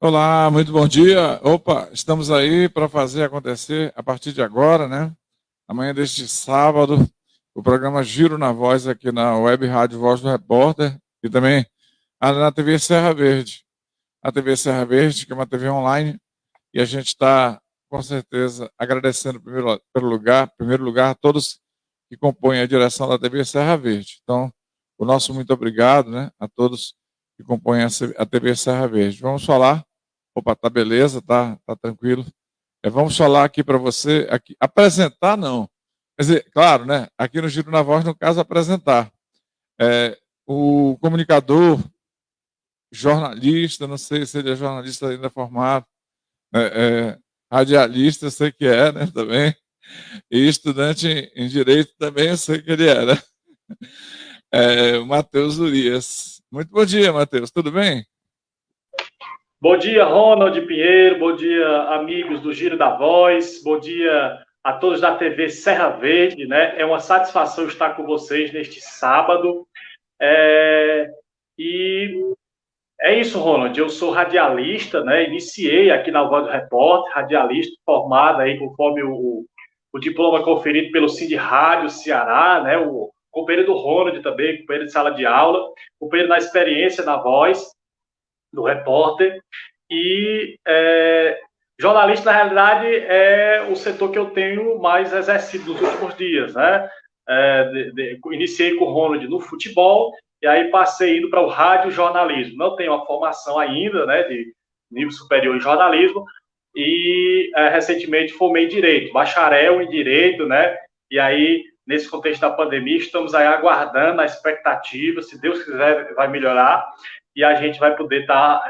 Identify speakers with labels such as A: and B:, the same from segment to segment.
A: Olá, muito bom dia. Opa, estamos aí para fazer acontecer a partir de agora, né? Amanhã deste sábado, o programa Giro na Voz aqui na Web Rádio Voz do Repórter e também na TV Serra Verde. A TV Serra Verde, que é uma TV online, e a gente está, com certeza, agradecendo primeiro lugar a todos que compõem a direção da TV Serra Verde. Então, o nosso muito obrigado, né, a todos que compõem a TV Serra Verde. Vamos falar. Opa, tá beleza, tá tranquilo. Vamos falar aqui para você, aqui, apresentar não. Quer dizer, claro, né? Aqui no Giro na Voz, no caso, apresentar. O comunicador, jornalista, não sei se ele é jornalista ainda formado, é, é, radialista, eu sei que é, né? Também. E estudante em Direito também, eu sei que ele é, né? O Matheus Urias. Muito bom dia, Matheus, tudo bem?
B: Bom dia, Ronald Pinheiro. Bom dia, amigos do Giro da Voz. Bom dia a todos da TV Serra Verde, né? É uma satisfação estar com vocês neste sábado. E é isso, Ronald. Eu sou radialista, né? Iniciei aqui na Voz do Repórter, radialista formado aí conforme o diploma conferido pelo Cid Rádio Ceará, né? O companheiro do Ronald também, companheiro de sala de aula, companheiro na experiência na Voz do Repórter. E jornalista, na realidade, é o setor que eu tenho mais exercido nos últimos dias, né? Iniciei com o Ronald no futebol e aí passei indo para o rádio jornalismo. Não tenho uma formação ainda, né, de nível superior em jornalismo e recentemente formei em direito, bacharel em direito, né? E aí nesse contexto da pandemia estamos aí aguardando a expectativa, se Deus quiser vai melhorar e a gente vai poder estar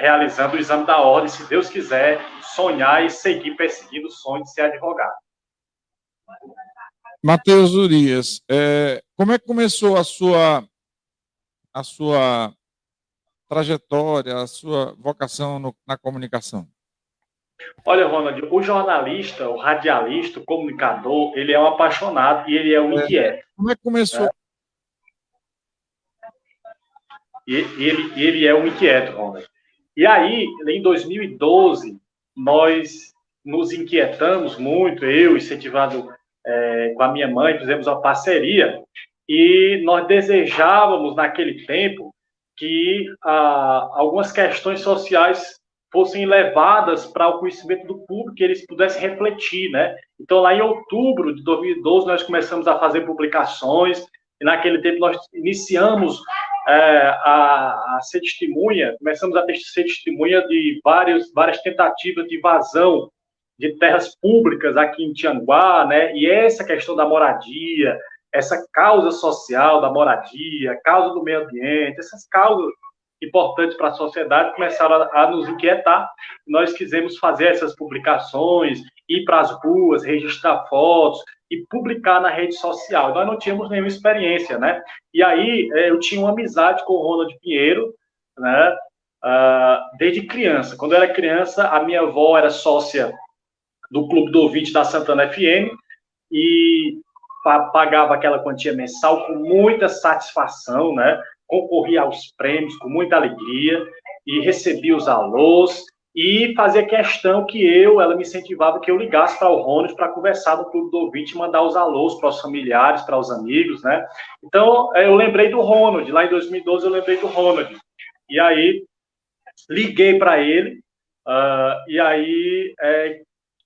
B: realizando o exame da ordem, se Deus quiser, sonhar e seguir perseguindo o sonho de ser advogado.
A: Matheus Urias, como é que começou a sua trajetória, a sua vocação na comunicação?
B: Olha, Ronald, o jornalista, o radialista, o comunicador, ele é um apaixonado e ele é um inquieto.
A: Como é que começou?
B: Né? Ele é um inquieto, Ronald. E aí, em 2012, nós nos inquietamos muito, eu, incentivado com a minha mãe, fizemos uma parceria e nós desejávamos, naquele tempo, que algumas questões sociais fossem levadas para o conhecimento do público, que eles pudessem refletir, né? Então, lá em outubro de 2012, nós começamos a fazer publicações, e naquele tempo nós iniciamos a ser testemunha, começamos a ser testemunha de várias tentativas de invasão de terras públicas aqui em Tianguá, né? E essa questão da moradia, essa causa social da moradia, causa do meio ambiente, essas causas importantes para a sociedade começaram a nos inquietar. Nós quisemos fazer essas publicações, ir para as ruas, registrar fotos e publicar na rede social. Nós não tínhamos nenhuma experiência, né? E aí eu tinha uma amizade com o Ronald Pinheiro, né? Desde criança. Quando eu era criança, a minha avó era sócia do Clube do Ouvinte da Santana FM e pagava aquela quantia mensal com muita satisfação, né? Concorria aos prêmios com muita alegria e recebia os alôs e fazia questão que ela me incentivava que eu ligasse para o Ronald para conversar no Clube do Ouvinte e mandar os alôs para os familiares, para os amigos, né? Então, eu lembrei do Ronald, lá em 2012 eu lembrei do Ronald. E aí, liguei para ele, e aí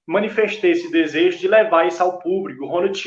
B: manifestei esse desejo de levar isso ao público. O Ronald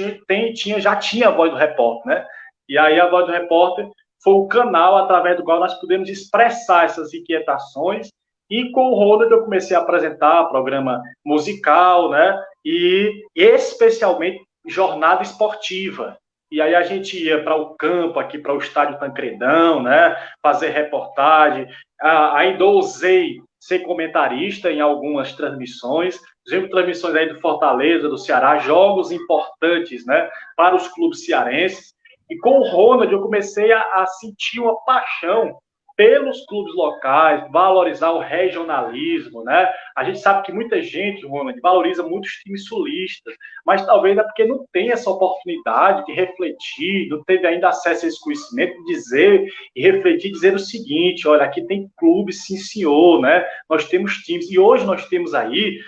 B: já tinha a Voz do Repórter, né? E aí a Voz do Repórter foi o canal através do qual nós pudemos expressar essas inquietações. E com o Ronald eu comecei a apresentar programa musical, né? E especialmente jornada esportiva. E aí a gente ia para o campo, aqui para o Estádio Tancredão, né? Fazer reportagem. Ainda ousei ser comentarista em algumas transmissões. Fizemos transmissões aí do Fortaleza, do Ceará, jogos importantes, né? Para os clubes cearenses. E com o Ronald eu comecei a sentir uma paixão pelos clubes locais, valorizar o regionalismo, né? A gente sabe que muita gente, Ronald, valoriza muito os times sulistas, mas talvez é porque não tem essa oportunidade de refletir, não teve ainda acesso a esse conhecimento, de dizer e refletir, dizer o seguinte: olha, aqui tem clubes, sim senhor, né? Nós temos times, e hoje nós temos aí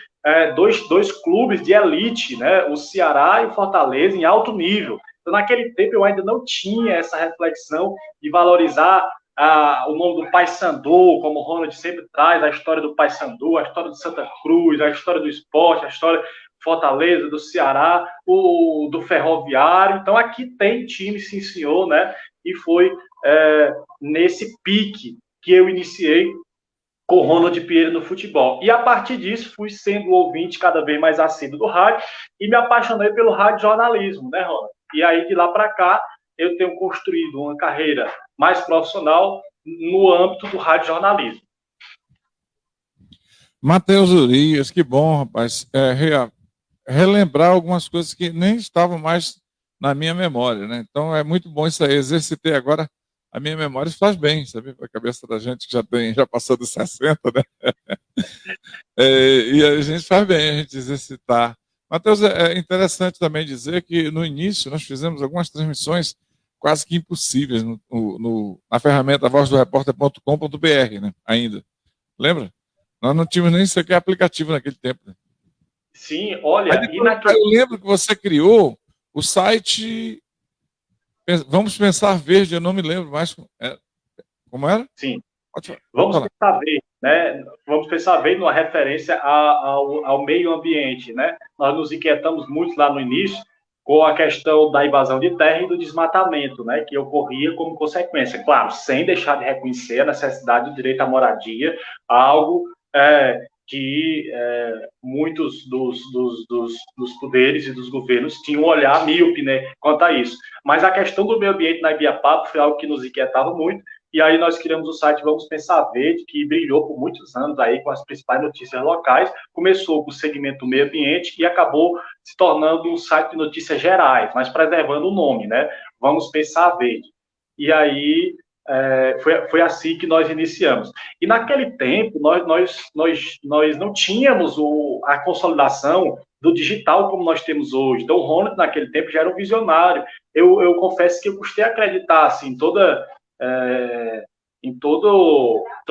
B: dois clubes de elite, né? O Ceará e o Fortaleza em alto nível. Então, naquele tempo, eu ainda não tinha essa reflexão de valorizar o nome do Paysandu, como o Ronald sempre traz, a história do Paysandu, a história do Santa Cruz, a história do esporte, a história do Fortaleza, do Ceará, do Ferroviário. Então, aqui tem time, sim, senhor, né? E foi nesse pique que eu iniciei com o Ronald Pinheiro no futebol. E a partir disso, fui sendo ouvinte cada vez mais assíduo do rádio e me apaixonei pelo rádio jornalismo, né, Ronald? E aí, de lá para cá, eu tenho construído uma carreira mais profissional no âmbito do rádio jornalismo.
A: Matheus Urias, que bom, rapaz. Relembrar algumas coisas que nem estavam mais na minha memória, né? Então é muito bom isso aí. Exercitei agora a minha memória, isso faz bem, sabe? Para a cabeça da gente que já passou dos 60, né? E a gente faz bem a gente exercitar. Matheus, é interessante também dizer que no início nós fizemos algumas transmissões quase que impossíveis na ferramenta vozdoreporter.com.br, né? Ainda. Lembra? Nós não tínhamos nem sequer aplicativo naquele tempo. Né?
B: Sim, olha,
A: eu lembro que você criou o site Vamos Pensar Verde, eu não me lembro mais. Como era?
B: Sim. Vamos Pensar Verde, né? Vamos Pensar Verde numa referência ao meio ambiente, né? Nós nos inquietamos muito lá no início com a questão da invasão de terra e do desmatamento, né, que ocorria como consequência. Claro, sem deixar de reconhecer a necessidade do direito à moradia, algo que muitos dos poderes e dos governos tinham um olhar míope, né, quanto a isso. Mas a questão do meio ambiente na Ibiapaba foi algo que nos inquietava muito, e aí nós criamos o site Vamos Pensar Verde, que brilhou por muitos anos aí com as principais notícias locais. Começou com o segmento do meio ambiente e acabou se tornando um site de notícias gerais, mas preservando o nome, né? Vamos Pensar Verde. E aí foi assim que nós iniciamos. E naquele tempo, nós não tínhamos a consolidação do digital como nós temos hoje. Então, o Ronald, naquele tempo, já era um visionário. Eu confesso que eu custei acreditar, assim, toda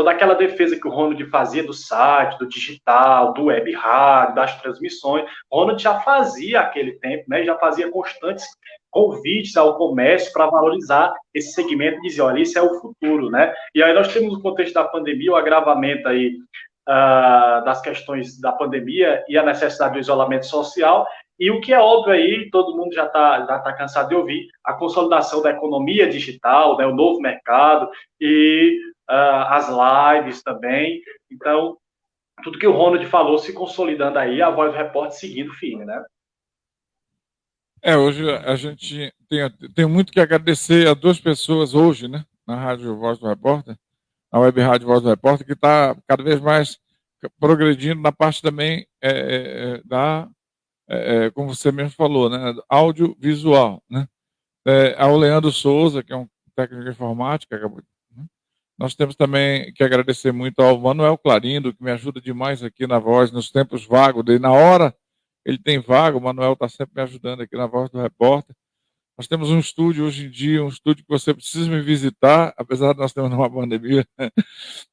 B: aquela defesa que o Ronald fazia do site, do digital, do web rádio, das transmissões. O Ronald já fazia aquele tempo, né? Já fazia constantes convites ao comércio para valorizar esse segmento e dizer, olha, isso é o futuro, né? E aí nós temos no contexto da pandemia o agravamento aí das questões da pandemia e a necessidade do isolamento social. E o que é óbvio aí, todo mundo já tá cansado de ouvir, a consolidação da economia digital, né, o novo mercado e as lives também. Então, tudo que o Ronald falou se consolidando aí, a Voz do Repórter seguindo firme, né?
A: Hoje a gente tem muito que agradecer a duas pessoas hoje, né, na Rádio Voz do Repórter, na Web Rádio Voz do Repórter, que está cada vez mais progredindo na parte também como você mesmo falou, né, audiovisual, né? Ao Leandro Souza, que é um técnico de informática, né? Nós temos também que agradecer muito ao Manuel Clarindo, que me ajuda demais aqui na Voz, nos tempos vagos dele. Na hora ele tem vaga, o Manuel está sempre me ajudando aqui na Voz do Repórter. Nós temos um estúdio hoje em dia, um estúdio que você precisa me visitar, apesar de nós termos uma pandemia,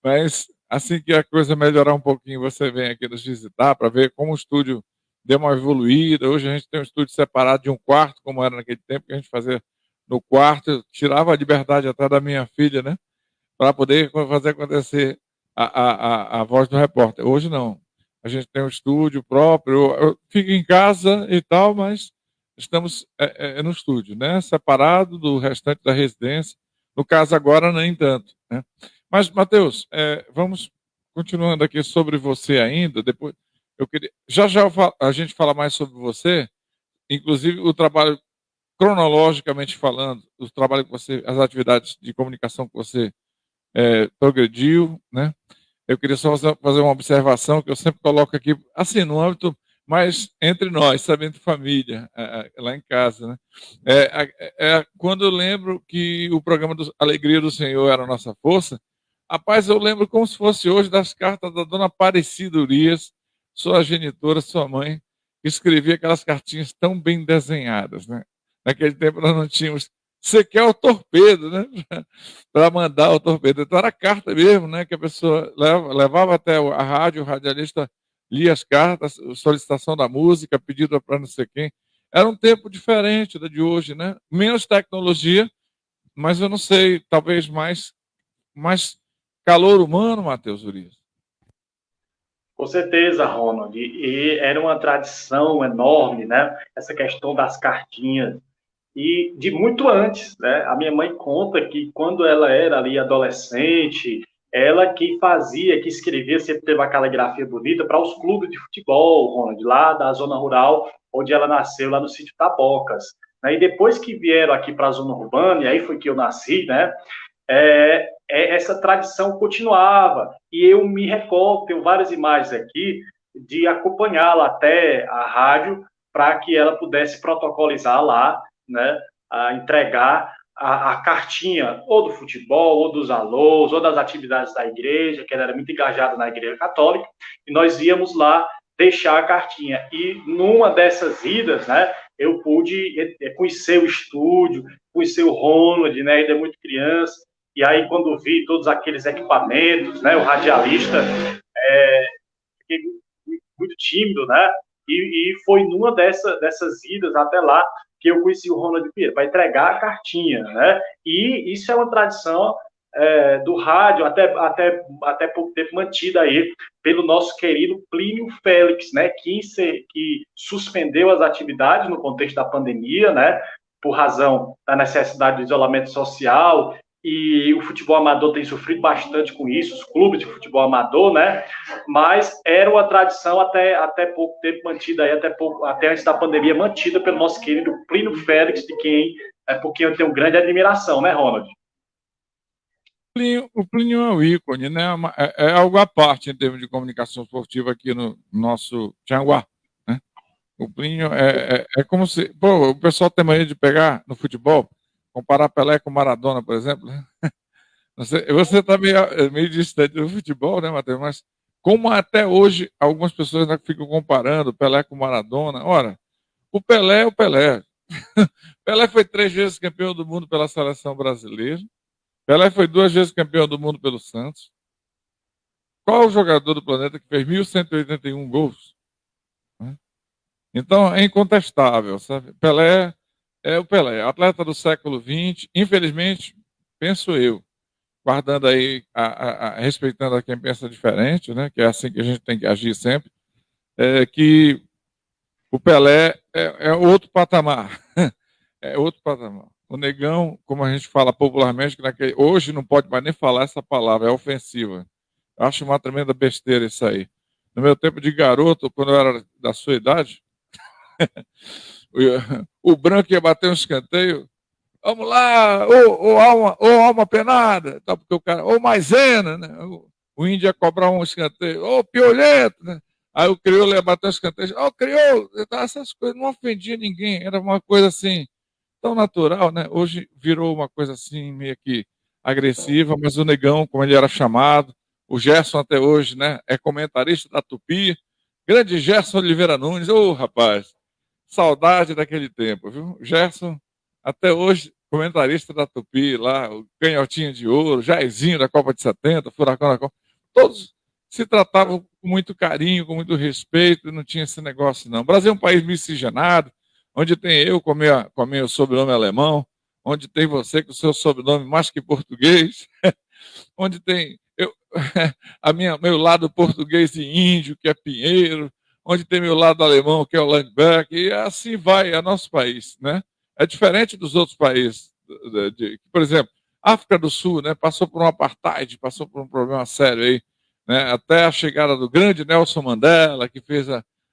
A: mas assim que a coisa melhorar um pouquinho, você vem aqui nos visitar para ver como o estúdio deu uma evoluída. Hoje a gente tem um estúdio separado de um quarto, como era naquele tempo, que a gente fazia no quarto, tirava a liberdade até da minha filha, né? Para poder fazer acontecer a Voz do Repórter. Hoje não. A gente tem um estúdio próprio, eu fico em casa e tal, mas estamos no estúdio, né? Separado do restante da residência. No caso agora, nem tanto, né? Mas, Matheus, vamos continuando aqui sobre você ainda. Depois, eu queria, já a gente fala mais sobre você, inclusive o trabalho, cronologicamente falando, o trabalho que você, as atividades de comunicação que você progrediu, né? Eu queria só fazer uma observação que eu sempre coloco aqui, assim, no âmbito mais entre nós, sabe, entre família, lá em casa, né? Quando eu lembro que o programa Alegria do Senhor era a nossa força, Rapaz, eu lembro como se fosse hoje das cartas da dona Aparecida Urias, sua genitora, sua mãe, que escrevia aquelas cartinhas tão bem desenhadas, né? Naquele tempo nós não tínhamos. Você quer o torpedo, né? Para mandar o torpedo. Então era carta mesmo, né? Que a pessoa levava até a rádio, o radialista lia as cartas, solicitação da música, pedido para não sei quem. Era um tempo diferente da de hoje, né? Menos tecnologia, mas eu não sei, talvez mais calor humano, Matheus Urias.
B: Com certeza, Ronald. E era uma tradição enorme, né? Essa questão das cartinhas. E de muito antes, né? A minha mãe conta que quando ela era ali adolescente, ela que fazia, que escrevia, sempre teve a caligrafia bonita para os clubes de futebol, Ronald, lá da zona rural, onde ela nasceu, lá no sítio Tabocas. Né? E depois que vieram aqui para a zona urbana, e aí foi que eu nasci, né? Essa tradição continuava. E eu me recordo, tenho várias imagens aqui, de acompanhá-la até a rádio para que ela pudesse protocolizar lá, né, a entregar a cartinha ou do futebol, ou dos alôs, ou das atividades da igreja, que ela era muito engajada na igreja católica, e nós íamos lá deixar a cartinha. E numa dessas idas, né, eu pude conhecer o estúdio, conhecer o Ronald, né, ainda muito criança, e aí quando vi todos aqueles equipamentos, né, o radialista, fiquei muito tímido, né, e foi numa dessas idas até lá que eu conheci o Ronald Pinheiro, para entregar a cartinha, né? E isso é uma tradição do rádio, até pouco tempo mantida aí pelo nosso querido Plínio Félix, né? Que suspendeu as atividades no contexto da pandemia, né? Por razão da necessidade do isolamento social, e o futebol amador tem sofrido bastante com isso, os clubes de futebol amador, né? Mas era uma tradição até pouco tempo mantida aí, até antes da pandemia, mantida pelo nosso querido Plínio Félix, por quem eu tenho grande admiração, né, Ronald?
A: O Plínio é um ícone, né? É algo à parte em termos de comunicação esportiva aqui no nosso Tianguá, né? O Plínio é como se... Pô, o pessoal tem mania de pegar no futebol, comparar Pelé com Maradona, por exemplo, né? Você está meio distante do futebol, né, Matheus? Mas como até hoje algumas pessoas ainda ficam comparando Pelé com Maradona. Ora, o Pelé é o Pelé. Pelé foi 3 vezes campeão do mundo pela seleção brasileira. Pelé foi 2 vezes campeão do mundo pelo Santos. Qual o jogador do planeta que fez 1.181 gols? Então é incontestável, sabe? Pelé é o Pelé, atleta do século XX. Infelizmente, penso eu, guardando aí, respeitando a quem pensa diferente, né? Que é assim que a gente tem que agir sempre, que o Pelé é outro patamar. É outro patamar. O negão, como a gente fala popularmente, hoje não pode mais nem falar essa palavra, é ofensiva. Eu acho uma tremenda besteira isso aí. No meu tempo de garoto, quando eu era da sua idade, o branco ia bater um escanteio. Vamos lá, alma penada, tá, porque o cara, maisena, né? O índio ia cobrar um escanteio, piolento, né? Aí o crioulo ia bater um escanteio, crioulo, essas coisas não ofendia ninguém, era uma coisa assim, tão natural, né? Hoje virou uma coisa assim, meio que agressiva, mas o negão, como ele era chamado, o Gerson até hoje, né? É comentarista da Tupi, grande Gerson Oliveira Nunes, rapaz, saudade daquele tempo, viu? Gerson, até hoje, comentarista da Tupi lá, o Canhotinho de Ouro, Jairzinho da Copa de 70, Furacão da Copa, todos se tratavam com muito carinho, com muito respeito, não tinha esse negócio não. O Brasil é um país miscigenado, onde tem eu com meu sobrenome alemão, onde tem você com o seu sobrenome mais que português, onde tem meu lado português e índio, que é Pinheiro, onde tem meu lado alemão, que é o Landberg, e assim vai, é nosso país, né? É diferente dos outros países, por exemplo, África do Sul, né, passou por um apartheid, passou por um problema sério aí, né, até a chegada do grande Nelson Mandela, que fez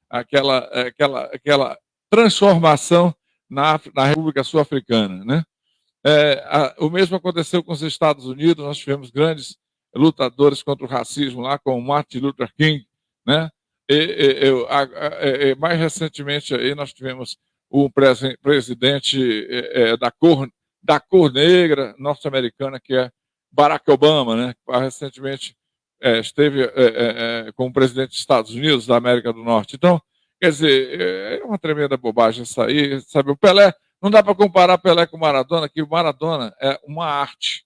A: aquela transformação na República Sul-Africana, né? O mesmo aconteceu com os Estados Unidos, nós tivemos grandes lutadores contra o racismo lá, como Martin Luther King, né? Mais recentemente aí nós tivemos o presidente da cor negra norte-americana, que é Barack Obama, né, que recentemente esteve como presidente dos Estados Unidos, da América do Norte. Então, quer dizer, é uma tremenda bobagem isso aí, sabe? O Pelé, não dá para comparar Pelé com o Maradona, que o Maradona é uma arte.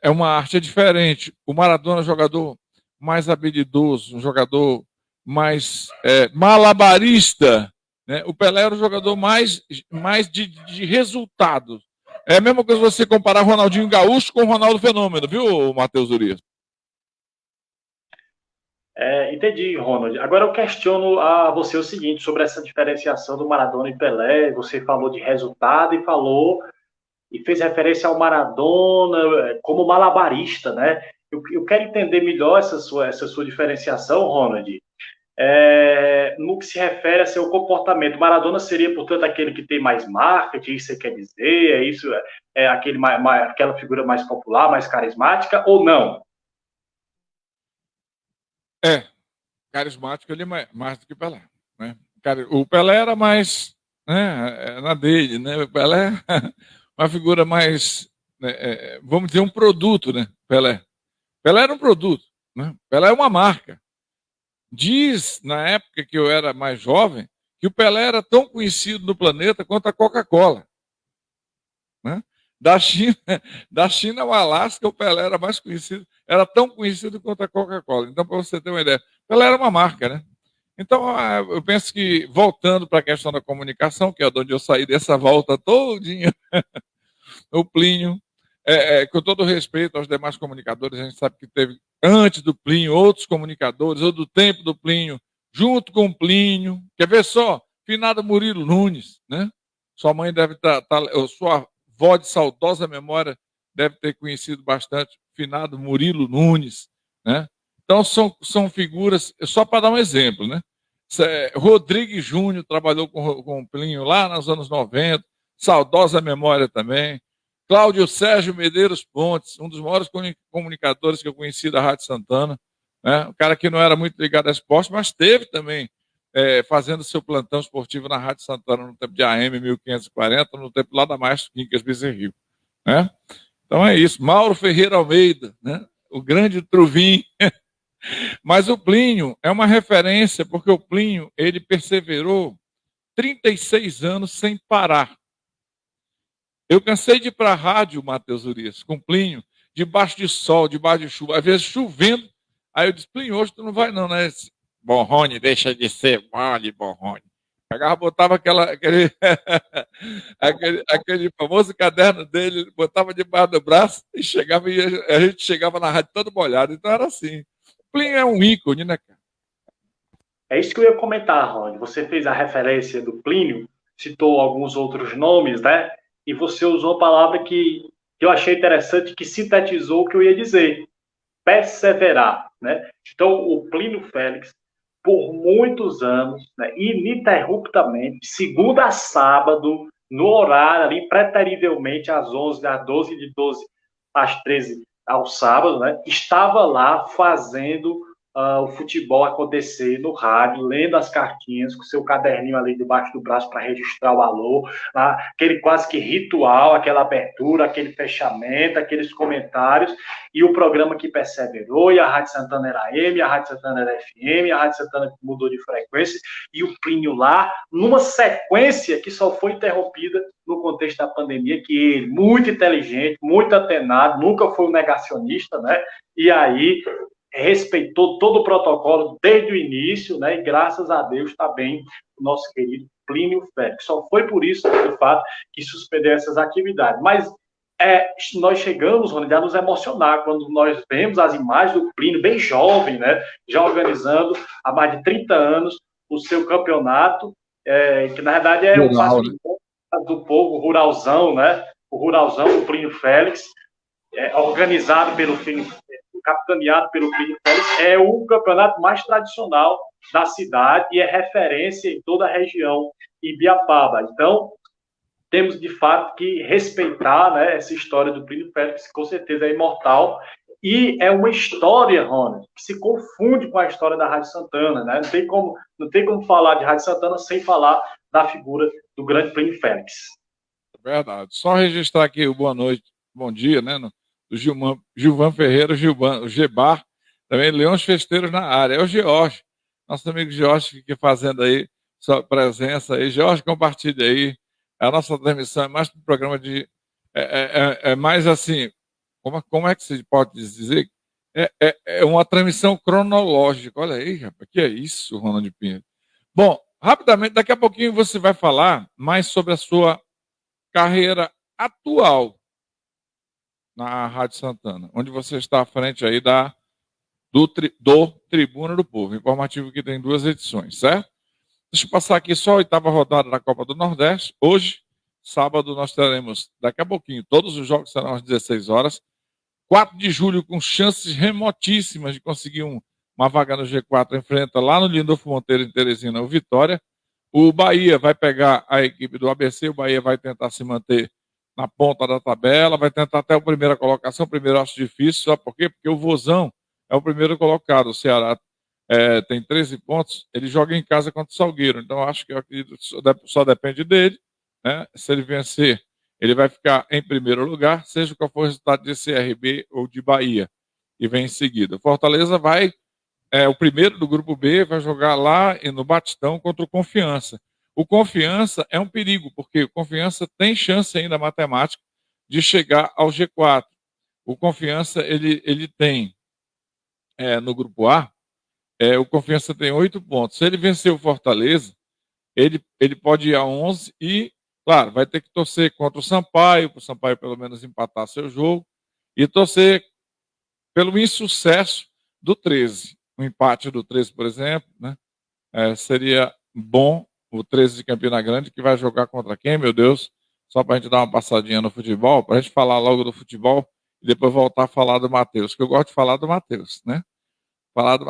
A: É uma arte, é diferente. O Maradona é um jogador mais habilidoso, um jogador mais malabarista, né? O Pelé era um jogador mais de resultados. É a mesma coisa você comparar Ronaldinho Gaúcho com Ronaldo Fenômeno, viu, Matheus Urias?
B: Entendi, Ronald. Agora eu questiono a você o seguinte sobre essa diferenciação do Maradona e Pelé. Você falou de resultado e fez referência ao Maradona como malabarista, né? Eu quero entender melhor essa sua diferenciação, Ronald. No que se refere a seu comportamento, Maradona seria, portanto, aquele que tem mais marketing, isso você quer dizer? É isso? É aquela figura mais popular, mais carismática ou não?
A: Carismático ele é mais do que Pelé, né? O Pelé era mais, né, na dele, né? O Pelé uma figura mais, né, vamos dizer, um produto, né? Pelé era um produto, né? Pelé é uma marca. Diz, na época que eu era mais jovem, que o Pelé era tão conhecido no planeta quanto a Coca-Cola, né? Da China, da China ao Alasca, o Pelé era mais conhecido, era tão conhecido quanto a Coca-Cola. Então, para você ter uma ideia, Pelé era uma marca, né? Então, eu penso que, voltando para a questão da comunicação, que é de onde eu saí dessa volta todinha, o Plínio, com todo respeito aos demais comunicadores, a gente sabe que teve, antes do Plínio, outros comunicadores, ou do tempo do Plínio, junto com o Plínio. Quer ver só? Finado Murilo Nunes, né? Sua mãe deve sua avó de saudosa memória deve ter conhecido bastante finado Murilo Nunes, né? Então, são figuras, só para dar um exemplo, né? Rodrigues Júnior trabalhou com o Plínio lá nos anos 90, saudosa memória também. Cláudio Sérgio Medeiros Pontes, um dos maiores comunicadores que eu conheci da Rádio Santana, né? Um cara que não era muito ligado a esporte, mas teve também fazendo seu plantão esportivo na Rádio Santana no tempo de AM 1540, no tempo lá da Maestro Quincas Bezerril, né? Então é isso. Mauro Ferreira Almeida, né? O grande Truvim. Mas o Plínio é uma referência, porque o Plínio, ele perseverou 36 anos sem parar. Eu cansei de ir para a rádio, Matheus Urias, com Plínio, debaixo de sol, debaixo de chuva, às vezes chovendo. Aí eu disse, Plínio, hoje tu não vai não, né? Borrone, deixa de ser mole, Borrone. Pegava, botava aquele famoso caderno dele, botava debaixo do braço e chegava, e a gente chegava na rádio todo molhado. Então era assim. Plínio é um ícone, né, cara?
B: É isso que eu ia comentar, Rony. Você fez a referência do Plínio, citou alguns outros nomes, né? E você usou a palavra que eu achei interessante, que sintetizou o que eu ia dizer: perseverar, né? Então, o Plínio Félix, por muitos anos, né, ininterruptamente, segunda a sábado, no horário ali, preterivelmente às 11, às 12, de 12 às 13 ao sábado, né, estava lá fazendo o futebol acontecer no rádio, lendo as cartinhas, com seu caderninho ali debaixo do braço para registrar o alô, aquele quase que ritual, aquela abertura, aquele fechamento, aqueles comentários, e o programa que perseverou, e a Rádio Santana era M, a Rádio Santana era FM, a Rádio Santana mudou de frequência, e o Plínio lá, numa sequência que só foi interrompida no contexto da pandemia, que ele, muito inteligente, muito atenado, nunca foi um negacionista, né? E aí respeitou todo o protocolo desde o início, né? E graças a Deus está bem o nosso querido Plínio Félix. Só foi por isso, de fato, que suspendeu essas atividades. Mas nós chegamos, Rony, a nos emocionar quando nós vemos as imagens do Plínio, bem jovem, né? Já organizando há mais de 30 anos o seu campeonato, que na verdade é um patrimônio do povo ruralzão, né? O ruralzão, o Plínio Félix, organizado pelo Plínio, capitaneado pelo Plínio Félix, é o campeonato mais tradicional da cidade e é referência em toda a região Ibiapaba. Então, temos de fato que respeitar, né, essa história do Plínio Félix, que com certeza é imortal, e é uma história, Ronald, que se confunde com a história da Rádio Santana, né? Não tem como falar de Rádio Santana sem falar da figura do grande Plínio Félix.
A: Verdade. Só registrar aqui o boa noite, bom dia, né? o Gilvan Ferreira, o Gebar, também Leões Festeiros na área. É o George, nosso amigo George, que fica fazendo aí sua presença aí. George, compartilha aí. A nossa transmissão é mais um programa de. É mais assim, como é que se pode dizer? É uma transmissão cronológica. Olha aí, rapaz, que é isso, Ronald Pinheiro. Bom, rapidamente, daqui a pouquinho você vai falar mais sobre a sua carreira atual na Rádio Santana, onde você está à frente aí do Tribuna do Povo, informativo que tem 2 edições, certo? Deixa eu passar aqui só a 8ª rodada da Copa do Nordeste. Hoje, sábado, nós teremos, daqui a pouquinho, todos os jogos serão às 16 horas. 4 de julho, com chances remotíssimas de conseguir uma vaga no G4, enfrenta lá no Lindolfo Monteiro, em Teresina, o Vitória. O Bahia vai pegar a equipe do ABC, o Bahia vai tentar se manter na ponta da tabela, vai tentar até a primeira colocação. Primeiro acho difícil, sabe por quê? Porque o Vozão é o primeiro colocado, o Ceará tem 13 pontos, ele joga em casa contra o Salgueiro, então eu acredito que só depende dele, né? Se ele vencer, ele vai ficar em primeiro lugar, seja qual for o resultado de CRB ou de Bahia, e vem em seguida. Fortaleza o primeiro do grupo B, vai jogar lá no Batistão contra o Confiança. O Confiança é um perigo, porque o Confiança tem chance ainda matemática de chegar ao G4. O Confiança, ele tem, no grupo A, o Confiança tem 8 pontos. Se ele vencer o Fortaleza, ele pode ir a 11 e, claro, vai ter que torcer contra o Sampaio, para o Sampaio pelo menos empatar seu jogo, e torcer pelo insucesso do 13. O empate do 13, por exemplo, né? Seria bom o 13 de Campina Grande, que vai jogar contra quem, meu Deus? Só para a gente dar uma passadinha no futebol, para a gente falar logo do futebol e depois voltar a falar do Matheus, que eu gosto de falar do Matheus, né? Falar do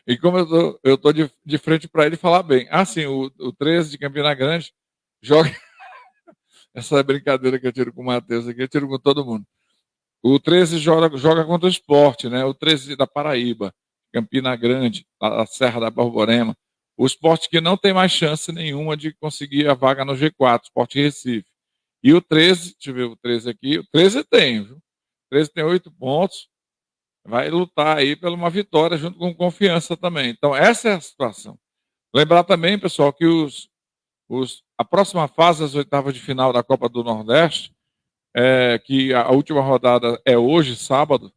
A: E como eu tô de frente para ele falar bem. Sim, o 13 de Campina Grande joga. Essa é brincadeira que eu tiro com o Matheus aqui, eu tiro com todo mundo. O 13 joga contra o Sport, né? O 13 da Paraíba, Campina Grande, a Serra da Borborema. O Sport que não tem mais chance nenhuma de conseguir a vaga no G4, Sport Recife. E o 13, deixa eu ver o 13 aqui, o 13 tem, viu? O 13 tem 8 pontos, vai lutar aí pela uma vitória junto com Confiança também. Então, essa é a situação. Lembrar também, pessoal, que a próxima fase, as 8ª de final da Copa do Nordeste, que a última rodada é hoje, sábado,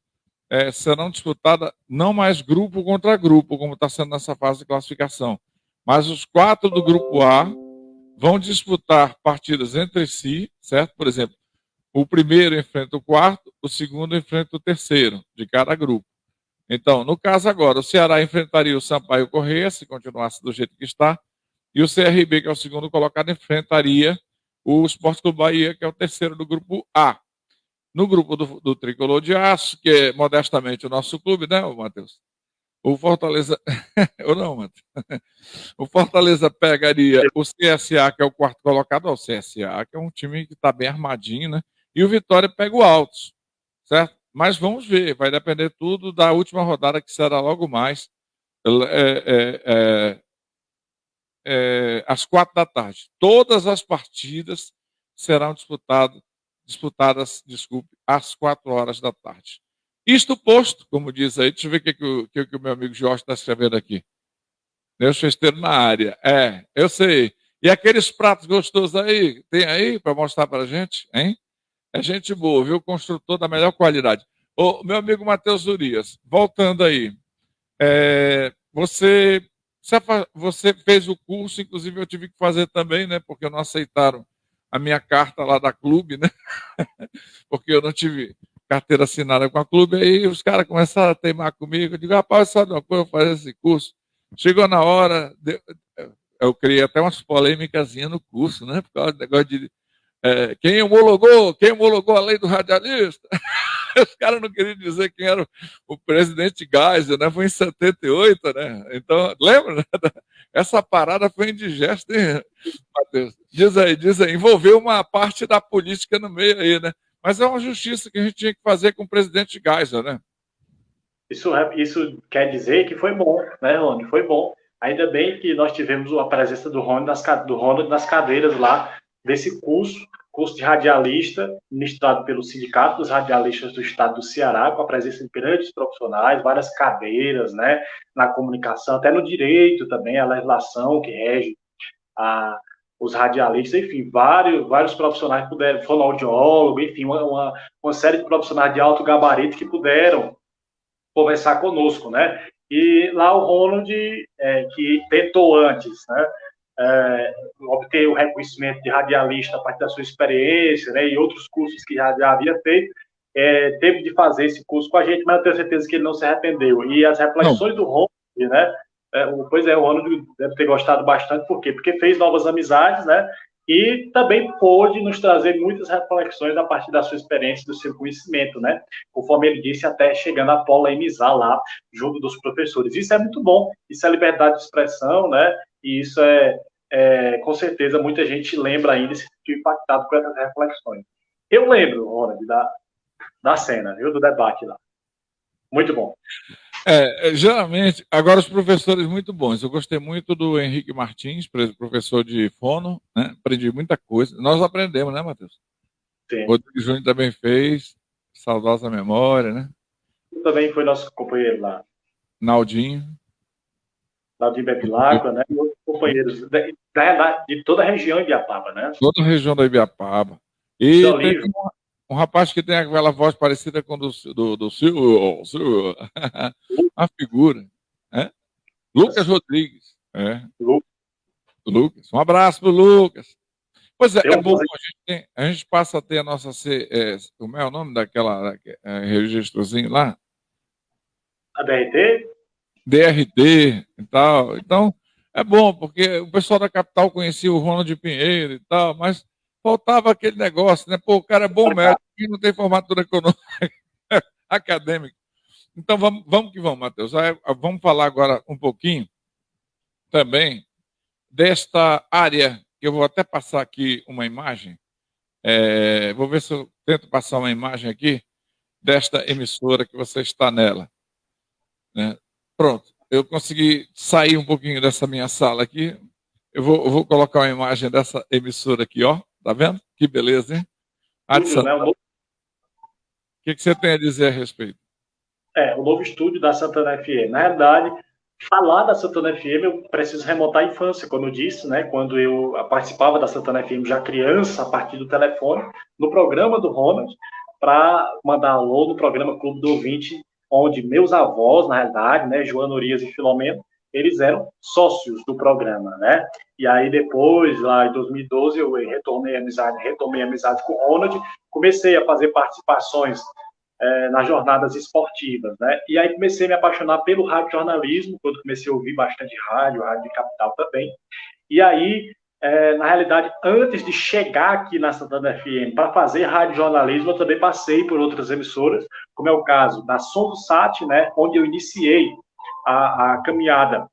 A: serão disputadas não mais grupo contra grupo, como está sendo nessa fase de classificação, mas os 4 do grupo A vão disputar partidas entre si, certo? Por exemplo, o primeiro enfrenta o quarto, o segundo enfrenta o terceiro de cada grupo. Então, no caso agora, o Ceará enfrentaria o Sampaio Corrêa, se continuasse do jeito que está, e o CRB, que é o segundo colocado, enfrentaria o Sport Clube Bahia, que é o terceiro do grupo A. No grupo do Tricolor de Aço, que é modestamente o nosso clube, né, Matheus? O Fortaleza. Ou não, Matheus? O Fortaleza pegaria o CSA, que é o quarto colocado, o CSA, que é um time que está bem armadinho, né? E o Vitória pega o Altos, certo? Mas vamos ver, vai depender tudo da última rodada, que será logo mais, às 4 da tarde. Todas as partidas serão disputadas, às 4 horas da tarde. Isto posto, como diz aí, deixa eu ver o que o meu amigo Jorge está escrevendo aqui. Deus festeiro na área. Eu sei. E aqueles pratos gostosos aí, tem aí para mostrar para a gente, hein? É gente boa, viu? Construtor da melhor qualidade. Ô, meu amigo Matheus Urias, voltando aí. Você fez o curso, inclusive eu tive que fazer também, né? Porque não aceitaram a minha carta lá da clube, né? Porque eu não tive carteira assinada com a clube, aí os caras começaram a teimar comigo. Eu digo, rapaz, sabe uma coisa, eu vou fazer esse curso. Chegou na hora, eu criei até umas polêmicas no curso, né? Por causa do negócio de quem homologou a lei do radialista? Os caras não queriam dizer quem era o presidente Geisel, né? Foi em 78, né? Então, lembra? Né? Essa parada foi indigesta, hein, Matheus? Diz aí, envolveu uma parte da política no meio aí, né? Mas é uma justiça que a gente tinha que fazer com o presidente Geisel, né?
B: Isso quer dizer que foi bom, né, Rony? Foi bom. Ainda bem que nós tivemos a presença do Ronald nas cadeiras lá desse curso, curso de radialista, ministrado pelo Sindicato dos Radialistas do Estado do Ceará, com a presença de grandes profissionais, várias cadeiras, né, na comunicação, até no direito também, a legislação que rege os radialistas, enfim, vários profissionais puderam, fonoaudiólogo, enfim, uma série de profissionais de alto gabarito que puderam conversar conosco, né? E lá o Ronald, que tentou antes, né, obter o reconhecimento de radialista a partir da sua experiência, né, e outros cursos que já havia feito, teve de fazer esse curso com a gente, mas eu tenho certeza que ele não se arrependeu. E as reflexões do Ronald, né, pois é, o Ronald deve ter gostado bastante, por quê? Porque fez novas amizades, né, e também pôde nos trazer muitas reflexões a partir da sua experiência, do seu conhecimento, né, conforme ele disse, até chegando a polemizar lá, junto dos professores. Isso é muito bom, isso é liberdade de expressão, né, e isso com certeza, muita gente lembra ainda e se sentiu impactado por essas reflexões. Eu lembro, Ronald, da cena, viu, do debate lá. Muito bom.
A: Geralmente, agora os professores muito bons. Eu gostei muito do Henrique Martins, professor de fono, né? Aprendi muita coisa. Nós aprendemos, né, Matheus?
B: Sim.
A: O Rodrigo Júnior também fez, saudosa memória, né?
B: Também foi nosso companheiro lá.
A: Naldinho.
B: Naldinho Bevilacqua, né? E outros companheiros de toda a região de Ibiapaba, né?
A: Toda a região da Ibiapaba. E tem um rapaz que tem aquela voz parecida com do Silvio, uma figura, né? Lucas Rodrigues. Lucas. Um abraço para o Lucas. Pois é bom, a gente passa a ter a nossa... como é o nome daquela registrozinho lá?
B: A DRT?
A: DRT e tal. Então, é bom, porque o pessoal da capital conhecia o Ronald Pinheiro e tal, mas faltava aquele negócio, né? Pô, o cara é bom médico e não tem formatura econômica, acadêmica. Então, vamos que vamos, Matheus. Vamos falar agora um pouquinho também desta área, que eu vou até passar aqui uma imagem. Vou ver se eu tento passar uma imagem aqui desta emissora que você está nela. Né? Pronto, eu consegui sair um pouquinho dessa minha sala aqui. Eu vou colocar uma imagem dessa emissora aqui, ó. Tá vendo? Que beleza, hein? O que você tem a dizer a respeito?
B: O novo estúdio da Santana FM. Na realidade, falar da Santana FM, eu preciso remontar à infância, como eu disse, né? Quando eu participava da Santana FM já criança, a partir do telefone, no programa do Ronald, para mandar alô no programa Clube do Ouvinte, onde meus avós, na realidade, né, Joana Urias e Filomeno, eles eram sócios do programa, né? E aí depois, lá em 2012, eu retomei a amizade com o Ronald, comecei a fazer participações nas jornadas esportivas, né? E aí comecei a me apaixonar pelo radiojornalismo, quando comecei a ouvir bastante rádio de capital também. E aí, na realidade, antes de chegar aqui na Santana FM para fazer radiojornalismo, eu também passei por outras emissoras, como é o caso da Som do Sat, né? Onde eu iniciei a caminhada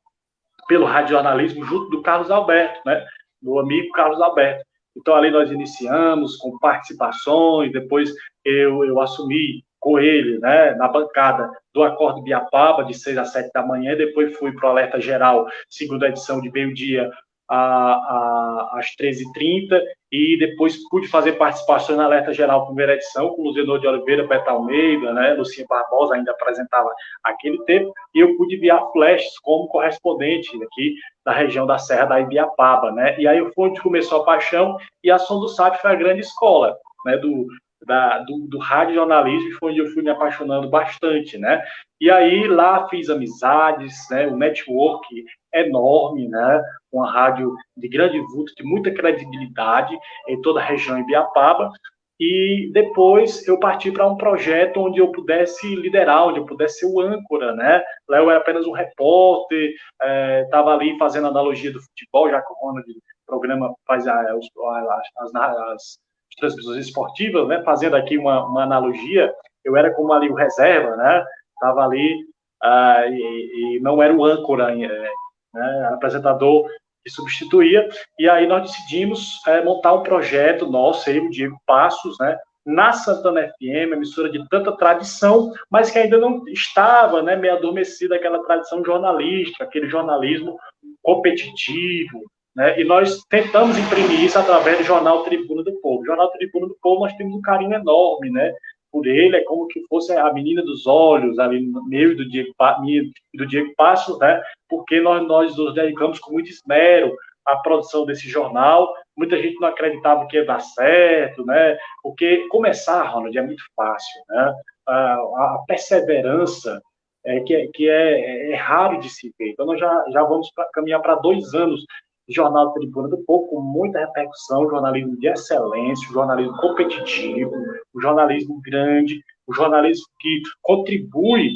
B: pelo radiojornalismo junto do Carlos Alberto, né? Do amigo Carlos Alberto. Então, ali nós iniciamos com participações, depois eu assumi com ele, né, na bancada do Acordo Ibiapaba, de 6 às 7 da manhã, depois fui para o Alerta Geral, segunda edição de meio-dia às 13h30, e depois pude fazer participação na Alerta Geral, primeira edição, com Luzenor de Oliveira, Beto Almeida, né, Lucinha Barbosa ainda apresentava aquele tempo, e eu pude enviar flashes como correspondente aqui da região da Serra da Ibiapaba, né, e aí foi onde começou a paixão, e a Som do SAP foi a grande escola, né, do radiojornalismo, foi onde eu fui me apaixonando bastante, né? E aí lá fiz amizades, né? Um network enorme, né? Uma rádio de grande vulto, de muita credibilidade em toda a região Ibiapaba. E depois eu parti para um projeto onde eu pudesse liderar, onde eu pudesse ser o âncora, né? Lá eu era apenas um repórter, estava ali fazendo analogia do futebol, já que o Ronald programa faz as transmissões esportivas, né? Fazendo aqui uma analogia, eu era como ali o reserva, né? Estava ali e não era o âncora, né? Apresentador que substituía, e aí nós decidimos montar um projeto nosso, eu, o Diego Passos, né? Na Santana FM, emissora de tanta tradição, mas que ainda não estava, né, meio adormecida aquela tradição jornalística, aquele jornalismo competitivo, né? E nós tentamos imprimir isso através do jornal Tribuna do Povo. O jornal Tribuna do Povo, nós temos um carinho enorme, né? Por ele, é como que fosse a menina dos olhos, ali no meio do Diego Passos, né? Porque nós nos dedicamos com muito esmero à produção desse jornal. Muita gente não acreditava que ia dar certo, né? Porque começar, Ronald, é muito fácil, né? A perseverança é raro de se ver. Então, nós já vamos caminhar para 2 anos de Jornal Tribuna do Povo, com muita repercussão, jornalismo de excelência, jornalismo competitivo, o jornalismo grande, o jornalismo que contribui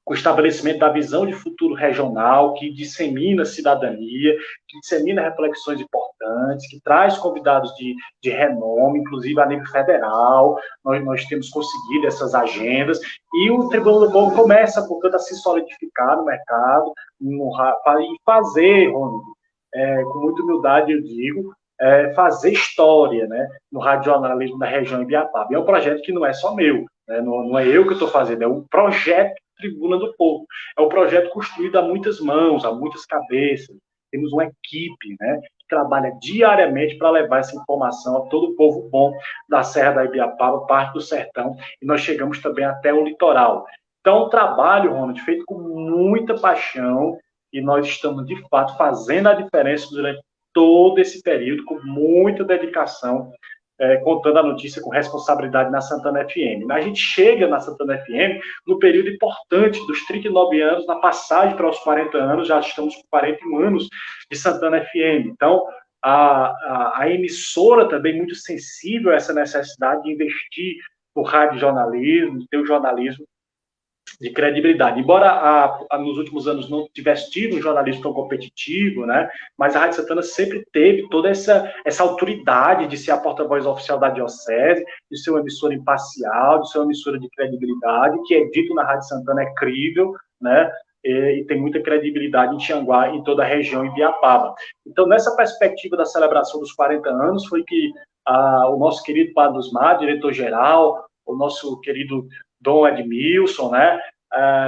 B: com o estabelecimento da visão de futuro regional, que dissemina cidadania, que dissemina reflexões importantes, que traz convidados de renome, inclusive a nível federal. Nós temos conseguido essas agendas, e o Tribuna do Povo começa, portanto, a se solidificar no mercado, e fazer, Rony, com muita humildade, eu digo, fazer história, né, no radiojornalismo da região Ibiapaba. E é um projeto que não é só meu, né, não é eu que estou fazendo, é um projeto Tribuna do Povo. É um projeto construído a muitas mãos, a muitas cabeças. Temos uma equipe, né, que trabalha diariamente para levar essa informação a todo o povo bom da Serra da Ibiapaba, parte do sertão, e nós chegamos também até o litoral. Então, um trabalho, Ronald, feito com muita paixão, e nós estamos, de fato, fazendo a diferença durante todo esse período, com muita dedicação, contando a notícia com responsabilidade na Santana FM. A gente chega na Santana FM no período importante dos 39 anos, na passagem para os 40 anos, já estamos com 41 anos de Santana FM. Então, a emissora também muito sensível a essa necessidade de investir no radiojornalismo, no teu jornalismo de credibilidade. Embora nos últimos anos não tivesse tido um jornalismo tão competitivo, né, mas a Rádio Santana sempre teve toda essa autoridade de ser a porta-voz oficial da diocese, de ser uma emissora imparcial, de ser uma emissora de credibilidade, que é dito na Rádio Santana é crível, né, e tem muita credibilidade em Tianguá e em toda a região Ibiapaba. Então, nessa perspectiva da celebração dos 40 anos, foi que o nosso querido Padre Osmar, diretor-geral, o nosso querido Dom Edmilson, né,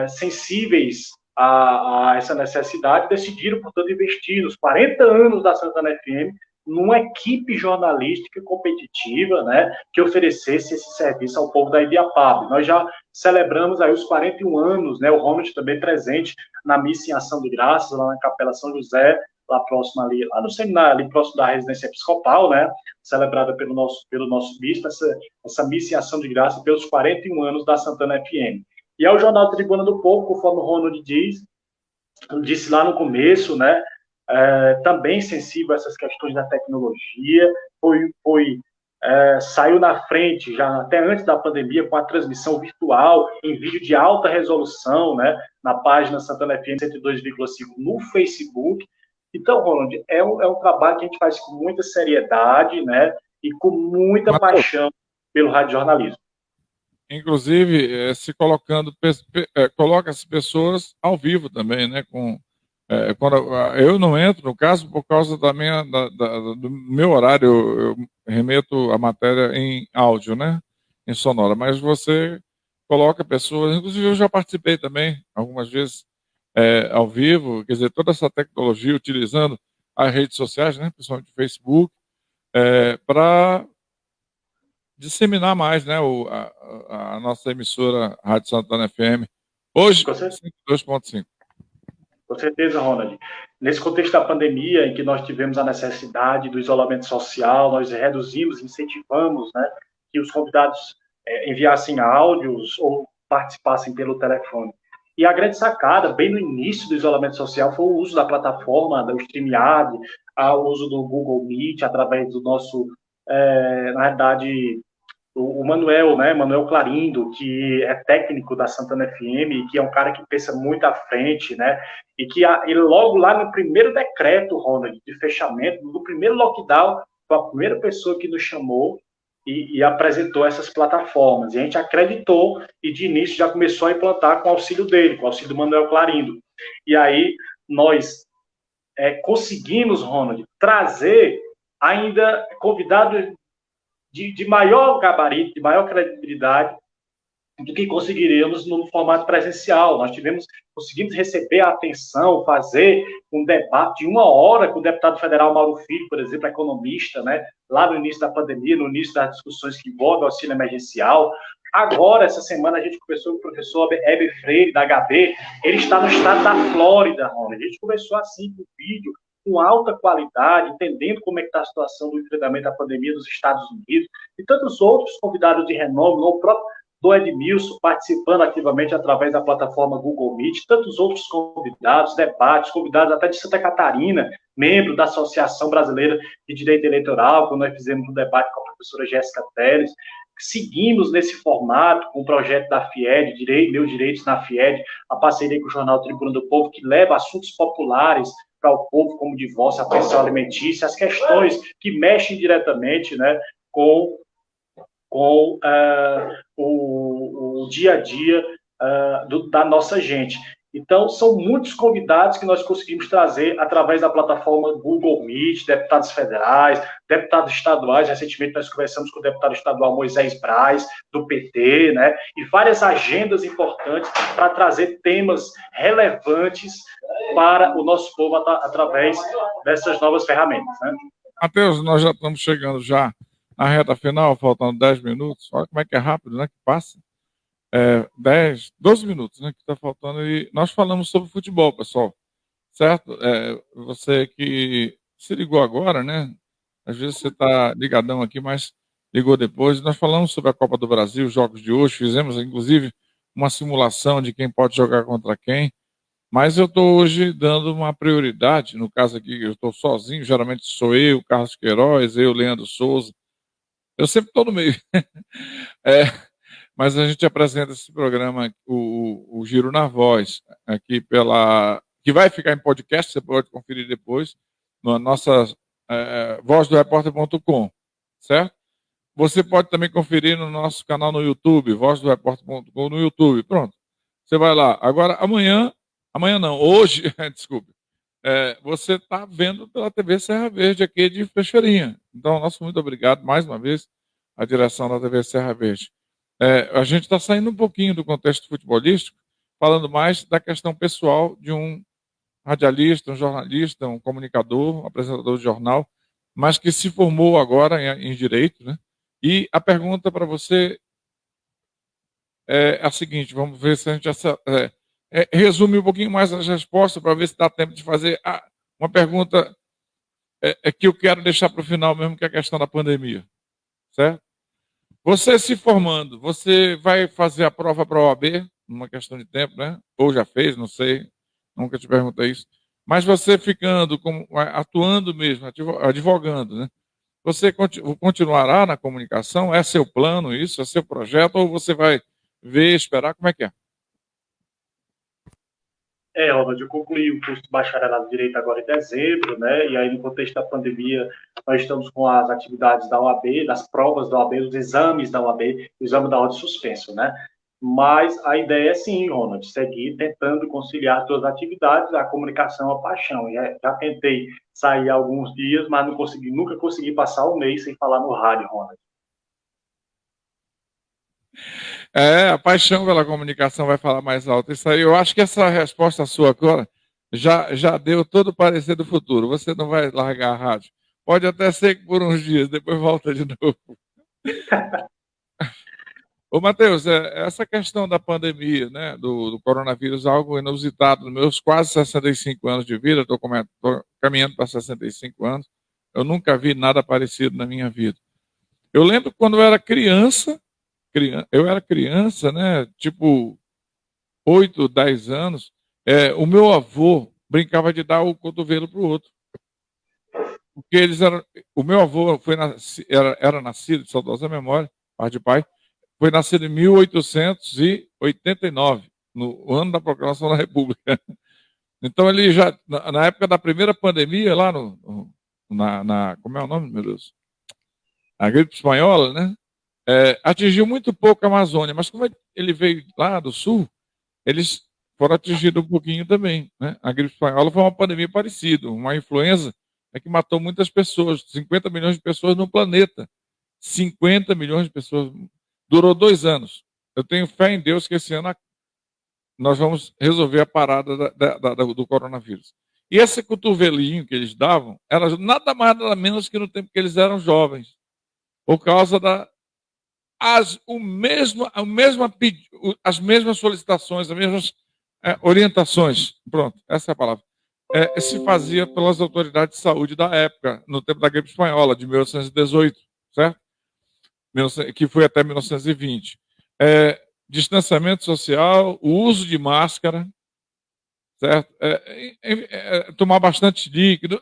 B: sensíveis a essa necessidade, decidiram, portanto, investir nos 40 anos da Santana FM numa equipe jornalística competitiva, né, que oferecesse esse serviço ao povo da Ibiapaba. Nós já celebramos aí os 41 anos, né, o Ronald também presente na missa em Ação de Graças, lá na Capela São José, lá próximo ali, lá no seminário, ali próximo da residência episcopal, né, celebrada pelo nosso bispo, essa missa em Ação de Graça pelos 41 anos da Santana FM. E é o Jornal Tribuna do Povo, conforme o Ronald disse lá no começo, né, também sensível a essas questões da tecnologia, saiu na frente, já até antes da pandemia, com a transmissão virtual, em vídeo de alta resolução, né, na página Santana FM 102,5 no Facebook. Então, Ronald, é um trabalho que a gente faz com muita seriedade, né, e com muita paixão pelo radiojornalismo.
A: Inclusive, se colocando, coloca as pessoas ao vivo também, né, quando eu não entro, no caso, por causa do meu horário, eu remeto a matéria em áudio, né, em sonora, mas você coloca pessoas, inclusive eu já participei também, algumas vezes, ao vivo, quer dizer, toda essa tecnologia utilizando as redes sociais, né, principalmente o Facebook, para disseminar mais, né, a nossa emissora Rádio Santana FM, hoje 102.5.
B: Com certeza, Ronald. Nesse contexto da pandemia, em que nós tivemos a necessidade do isolamento social, nós reduzimos, incentivamos, né, que os convidados enviassem áudios ou participassem pelo telefone. E a grande sacada, bem no início do isolamento social, foi o uso da plataforma, do StreamYard, o uso do Google Meet, através do nosso, na verdade, o Manuel, né, Manuel Clarindo, que é técnico da Santana FM, que é um cara que pensa muito à frente, né, e que ele logo lá no primeiro decreto, Ronald, de fechamento, no primeiro lockdown, foi a primeira pessoa que nos chamou e apresentou essas plataformas. E a gente acreditou e de início já começou a implantar com o auxílio dele, com o auxílio do Manuel Clarindo. E aí nós conseguimos, Ronald, trazer ainda convidados de maior gabarito, de maior credibilidade, do que conseguiríamos no formato presencial. Conseguimos receber a atenção, fazer um debate de 1 hora com o deputado federal Mauro Filho, por exemplo, economista, né, lá no início da pandemia, no início das discussões que envolvem o auxílio emergencial. Agora, essa semana, a gente conversou com o professor Heber Freire, da HB, ele está no estado da Flórida, Rony. A gente conversou assim, com vídeo, com alta qualidade, entendendo como é que está a situação do enfrentamento da pandemia nos Estados Unidos, e tantos outros convidados de renome, o próprio do Edmilson participando ativamente através da plataforma Google Meet, tantos outros convidados, debates, convidados até de Santa Catarina, membro da Associação Brasileira de Direito Eleitoral, quando nós fizemos um debate com a professora Jéssica Teles. Seguimos nesse formato com o projeto da FIED, Meus Direitos na FIED, a parceria com o Jornal Tribuna do Povo, que leva assuntos populares para o povo, como divórcio, a pensão alimentícia, as questões que mexem diretamente, né, com o dia a dia da nossa gente. Então, são muitos convidados que nós conseguimos trazer através da plataforma Google Meet, deputados federais, deputados estaduais. Recentemente, nós conversamos com o deputado estadual Moisés Braz, do PT, né? E várias agendas importantes para trazer temas relevantes para o nosso povo através dessas novas ferramentas, né?
A: Matheus, nós já estamos chegando já na reta final, faltando 10 minutos. Olha como é que é rápido, né? Que passa. 10, 12 minutos, né? Que está faltando. E nós falamos sobre futebol, pessoal. Certo? Você que se ligou agora, né? Às vezes você está ligadão aqui, mas ligou depois. Nós falamos sobre a Copa do Brasil, os jogos de hoje. Fizemos, inclusive, uma simulação de quem pode jogar contra quem. Mas eu estou hoje dando uma prioridade. No caso aqui, eu estou sozinho. Geralmente sou eu, Carlos Queiroz, eu, Leandro Souza. Eu sempre estou no meio. Mas a gente apresenta esse programa, o Giro na Voz, aqui que vai ficar em podcast, você pode conferir depois, na nossa vozdoreporter.com, certo? Você pode também conferir no nosso canal no YouTube, vozdoreporter.com no YouTube. Pronto, você vai lá. Agora, amanhã não, hoje, desculpe, você está vendo pela TV Serra Verde aqui de Frecheirinha. Então, nosso muito obrigado mais uma vez à direção da TV Serra Verde. A gente está saindo um pouquinho do contexto futebolístico, falando mais da questão pessoal de um radialista, um jornalista, um comunicador, um apresentador de jornal, mas que se formou agora em Direito, né? E a pergunta para você é a seguinte, vamos ver se a gente resume um pouquinho mais as respostas para ver se dá tempo de fazer uma pergunta que eu quero deixar para o final mesmo, que é a questão da pandemia, certo? Você se formando, você vai fazer a prova para a OAB, numa questão de tempo, né? Ou já fez, não sei, nunca te perguntei isso. Mas você ficando, atuando mesmo, advogando, né? Você continuará na comunicação? É seu plano isso? É seu projeto? Ou você vai ver, esperar? Como é que é?
B: Ronald, eu concluí o curso de bacharelado em Direito agora em dezembro, né? E aí, no contexto da pandemia, nós estamos com as atividades da OAB, das provas da OAB, os exames da OAB, o exame da ordem suspenso, né? Mas a ideia é sim, Ronald, seguir tentando conciliar todas as atividades, a comunicação, a paixão. Já tentei sair alguns dias, mas nunca consegui passar um mês sem falar no rádio, Ronald.
A: A paixão pela comunicação vai falar mais alto. Isso aí, eu acho que essa resposta sua agora já deu todo o parecer do futuro. Você não vai largar a rádio. Pode até ser que por uns dias, depois volta de novo. Ô, Matheus, essa questão da pandemia, né, do coronavírus, algo inusitado. Nos meus quase 65 anos de vida, estou caminhando para 65 anos, eu nunca vi nada parecido na minha vida. Eu lembro quando eu era criança, né, tipo 8, 10 anos, o meu avô brincava de dar o cotovelo para o outro. Porque o meu avô era nascido, de saudosa memória, pai de pai, foi nascido em 1889, no ano da proclamação da República. Então ele já, na época da primeira pandemia, lá como é o nome, meu Deus? A gripe espanhola, né? Atingiu muito pouco a Amazônia, mas como ele veio lá do sul, eles foram atingidos um pouquinho também, né? A gripe espanhola foi uma pandemia parecida, uma influenza que matou muitas pessoas, 50 milhões de pessoas no planeta. 50 milhões de pessoas. Durou 2 anos. eu tenho fé em Deus que esse ano nós vamos resolver a parada do coronavírus. E esse cotovelinho que eles davam era nada mais, nada menos que no tempo que eles eram jovens, por causa as mesmas solicitações, as mesmas orientações, pronto, essa é a palavra, se fazia pelas autoridades de saúde da época, no tempo da gripe espanhola, de 1818, certo? Que foi até 1920. Distanciamento social, o uso de máscara, certo? Tomar bastante líquido,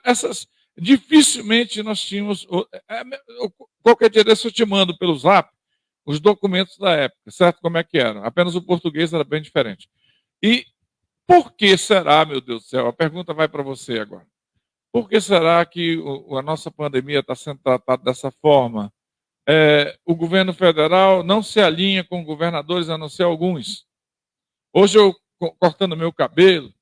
A: dificilmente nós tínhamos. Qualquer dia desse eu te mando pelo Zap os documentos da época, certo? Como é que eram? Apenas o português era bem diferente. E por que será, meu Deus do céu? A pergunta vai para você agora. Por que será que a nossa pandemia está sendo tratada dessa forma? O governo federal não se alinha com governadores, a não ser alguns. Hoje, eu cortando meu cabelo,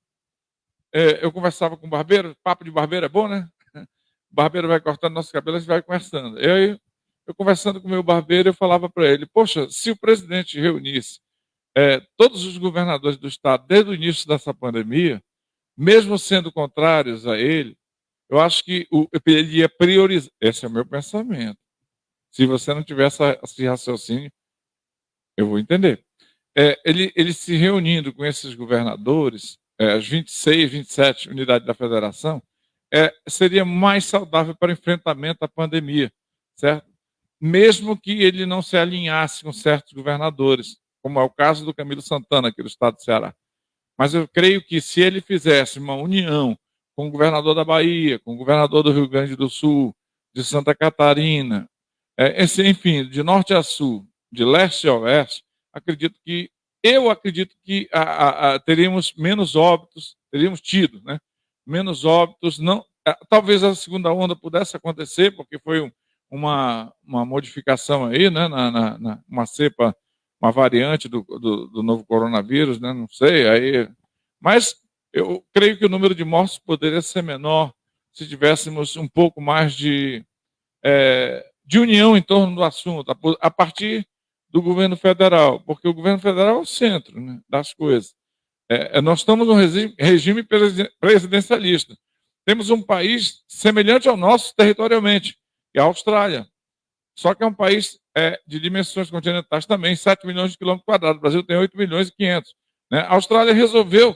A: eu conversava com o barbeiro, papo de barbeiro é bom, né? O barbeiro vai cortando nosso cabelo, a gente vai conversando. Eu conversando com o meu barbeiro, eu falava para ele, poxa, se o presidente reunisse todos os governadores do estado desde o início dessa pandemia, mesmo sendo contrários a ele, eu acho que ele ia priorizar. Esse é o meu pensamento. Se você não tiver esse raciocínio, eu vou entender. Ele se reunindo com esses governadores, as 26, 27 unidades da federação, seria mais saudável para o enfrentamento à pandemia, certo? Mesmo que ele não se alinhasse com certos governadores, como é o caso do Camilo Santana, aqui do estado do Ceará. Mas eu creio que se ele fizesse uma união com o governador da Bahia, com o governador do Rio Grande do Sul, de Santa Catarina, enfim, de norte a sul, de leste a oeste, eu acredito que teríamos menos óbitos, teríamos tido, né? Menos óbitos, não, talvez a segunda onda pudesse acontecer, porque foi uma modificação aí, né? Uma cepa, uma variante do novo coronavírus, né? Não sei, aí, mas eu creio que o número de mortes poderia ser menor se tivéssemos um pouco mais de união em torno do assunto, a partir do governo federal, porque o governo federal é o centro, né, das coisas. Nós estamos num regime presidencialista. Temos um país semelhante ao nosso territorialmente, que é a Austrália. Só que é um país de dimensões continentais também, 7 milhões de quilômetros quadrados. O Brasil tem 8 milhões e 500. Né? A Austrália resolveu.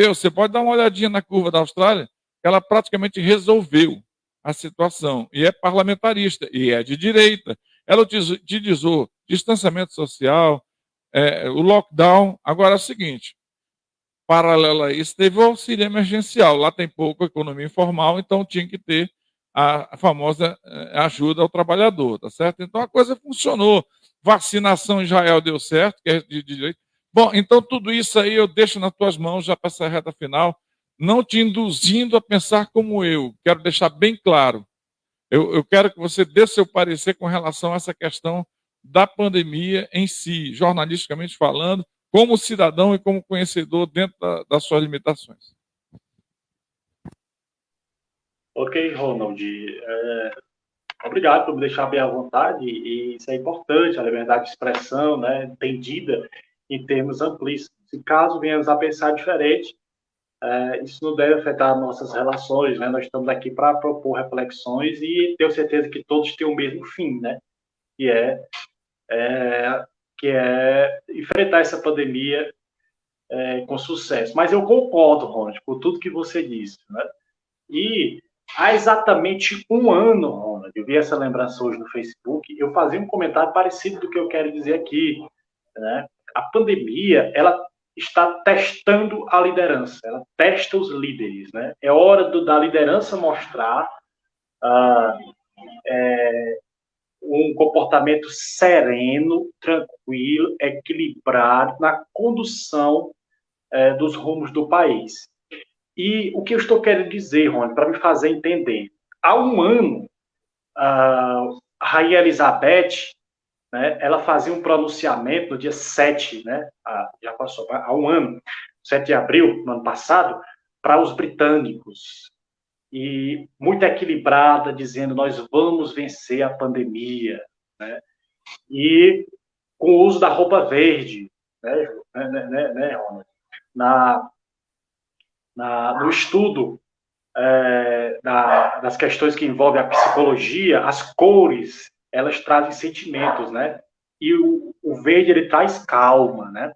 A: Você pode dar uma olhadinha na curva da Austrália, ela praticamente resolveu a situação. E é parlamentarista, e é de direita. Ela utilizou distanciamento social, o lockdown. Agora é o seguinte, paralelo a isso, teve o auxílio emergencial. Lá tem pouco economia informal, então tinha que ter a famosa ajuda ao trabalhador, tá certo? Então a coisa funcionou. Vacinação em Israel deu certo, que é de direito. Bom, então tudo isso aí eu deixo nas tuas mãos já para essa reta final, não te induzindo a pensar como eu. Quero deixar bem claro. Eu quero que você dê seu parecer com relação a essa questão da pandemia em si, jornalisticamente falando, como cidadão e como conhecedor dentro das suas limitações.
B: Ok, Ronald. Obrigado por me deixar bem à vontade, e isso é importante, a liberdade de expressão, né, entendida em termos amplíssimos. Se caso venhamos a pensar diferente, isso não deve afetar nossas relações, né? Nós estamos aqui para propor reflexões e tenho certeza que todos têm o mesmo fim, né? Que é enfrentar essa pandemia com sucesso. Mas eu concordo, Ronald, com tudo que você disse, né? E há exatamente um ano, Ronald, eu vi essa lembrança hoje no Facebook, eu fazia um comentário parecido do que eu quero dizer aqui, né? A pandemia, ela está testando a liderança, ela testa os líderes, né? É hora da liderança mostrar um comportamento sereno, tranquilo, equilibrado na condução dos rumos do país. E o que eu estou querendo dizer, Rony, para me fazer entender? Há um ano, a Rainha Elizabeth, né, ela fazia um pronunciamento no dia 7, né, já passou há um ano, 7 de abril, no ano passado, para os britânicos. E muito equilibrada, dizendo: nós vamos vencer a pandemia. Né? E com o uso da roupa verde, né, Ronald? No estudo das questões que envolvem a psicologia, as cores, elas trazem sentimentos, né? E o verde, ele traz calma, né?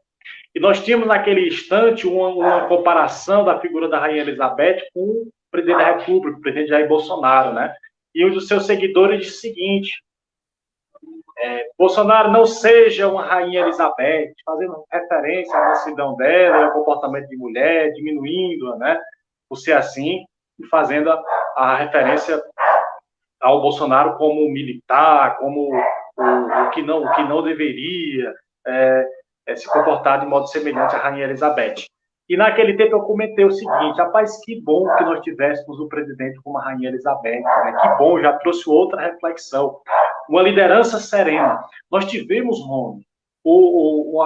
B: E nós tínhamos naquele instante uma comparação da figura da Rainha Elizabeth com o presidente da República, o presidente Jair Bolsonaro, né? E um dos seus seguidores disse o seguinte: Bolsonaro não seja uma Rainha Elizabeth, fazendo referência à mansidão dela, ao comportamento de mulher, diminuindo, né? Por ser assim, e fazendo a referência ao Bolsonaro como militar, como o que não deveria se comportar de modo semelhante à Rainha Elizabeth. E naquele tempo eu comentei o seguinte: rapaz, que bom que nós tivéssemos um presidente como a Rainha Elizabeth, né? Que bom, já trouxe outra reflexão. Uma liderança serena. Nós tivemos, Rony,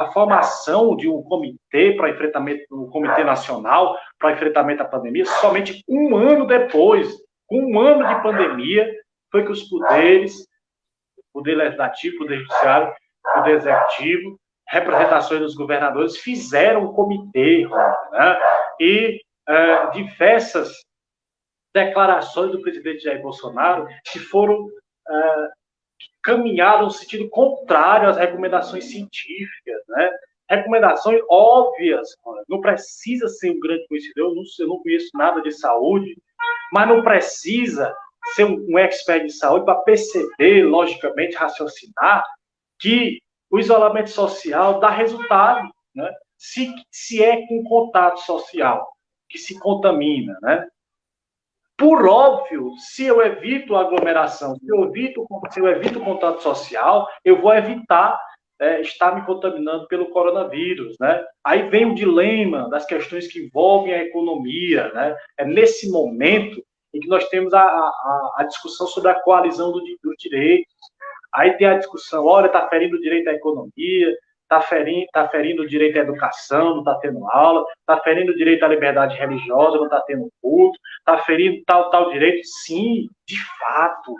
B: a formação de um comitê para enfrentamento, um comitê nacional para enfrentamento da pandemia, somente um ano depois, com um ano de pandemia, foi que os poderes, poder legislativo, poder judiciário, poder executivo, representações dos governadores, fizeram um comitê, né? E diversas declarações do presidente Jair Bolsonaro que foram caminharam no sentido contrário às recomendações científicas, né? Recomendações óbvias, não precisa ser um grande conhecedor, eu não conheço nada de saúde, mas não precisa ser um expert de saúde para perceber, logicamente, raciocinar que o isolamento social dá resultado, né? Se é com contato social que se contamina, né? Por óbvio, se eu evito a aglomeração, se eu evito o contato social, eu vou evitar estar me contaminando pelo coronavírus, né? Aí vem o dilema das questões que envolvem a economia, né? É nesse momento em que nós temos a discussão sobre a coalizão dos direitos. Aí tem a discussão, olha, está ferindo o direito à economia, está ferindo o direito à educação, não está tendo aula, está ferindo o direito à liberdade religiosa, não está tendo culto, está ferindo tal direito. Sim, de fato,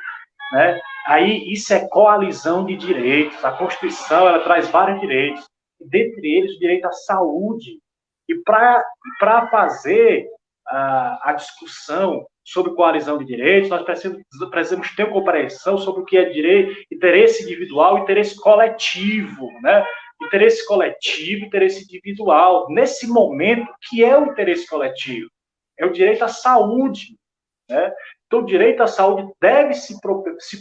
B: né? Aí isso é coalizão de direitos. A Constituição, ela traz vários direitos, dentre eles o direito à saúde. E para fazer a discussão sobre coalizão de direitos, nós precisamos ter uma compreensão sobre o que é direito, interesse individual e interesse coletivo, né? Interesse coletivo, interesse individual. Nesse momento, o que é o interesse coletivo? É o direito à saúde, né? Então, o direito à saúde deve se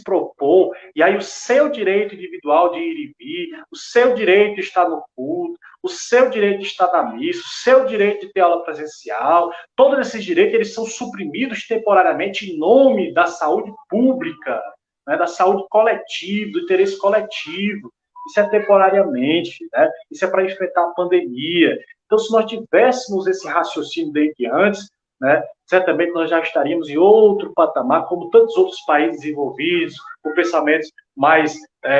B: propor, e aí o seu direito individual de ir e vir, o seu direito de estar no culto, o seu direito de estar na missa, o seu direito de ter aula presencial, todos esses direitos eles são suprimidos temporariamente em nome da saúde pública, né, da saúde coletiva, do interesse coletivo. Isso é temporariamente, né? Isso é para enfrentar a pandemia. Então, se nós tivéssemos esse raciocínio desde antes, né, certamente nós já estaríamos em outro patamar, como tantos outros países desenvolvidos, com pensamentos mais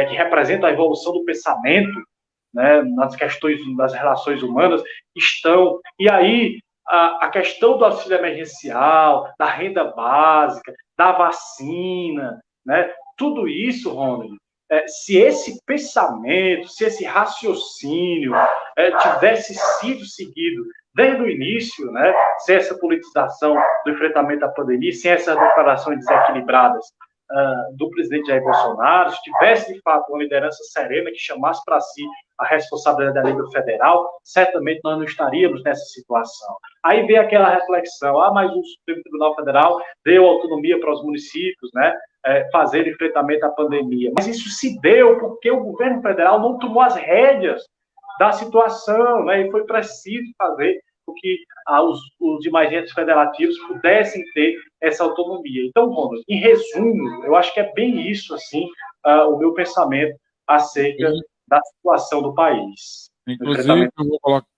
B: que representam a evolução do pensamento, né, nas questões das relações humanas, estão. E aí, a questão do auxílio emergencial, da renda básica, da vacina, né, tudo isso, Ronald, se esse pensamento, se esse raciocínio tivesse sido seguido desde o início, né, sem essa politização do enfrentamento à pandemia, sem essas declarações desequilibradas do presidente Jair Bolsonaro, se tivesse, de fato, uma liderança serena que chamasse para si a responsabilidade da nível federal, certamente nós não estaríamos nessa situação. Aí vem aquela reflexão, mas o Supremo Tribunal Federal deu autonomia para os municípios, né, fazer o enfrentamento à pandemia. Mas isso se deu porque o governo federal não tomou as rédeas da situação, né, e foi preciso fazer com que os demais entes federativos pudessem ter essa autonomia. Então, Ronald, em resumo, eu acho que é bem isso, assim, o meu pensamento acerca da situação do país.
A: Inclusive,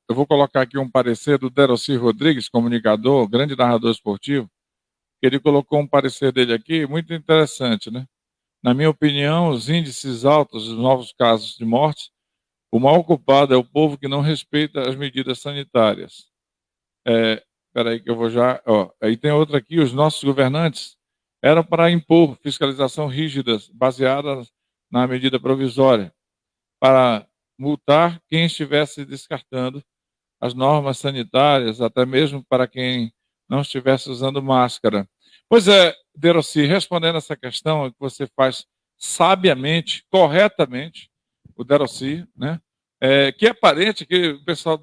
A: eu vou colocar aqui um parecer do Deroci Rodrigues, comunicador, grande narrador esportivo, que ele colocou um parecer dele aqui, muito interessante, né? Na minha opinião, os índices altos dos novos casos de morte, o mal culpado é o povo que não respeita as medidas sanitárias. Espera aí que eu vou já... aí tem outra aqui, os nossos governantes eram para impor fiscalização rígida, baseada na medida provisória, para multar quem estivesse descartando as normas sanitárias, até mesmo para quem não estivesse usando máscara. Pois é, Deroci, respondendo essa questão que você faz sabiamente, corretamente, o Deroci, né? Que é parente, que o pessoal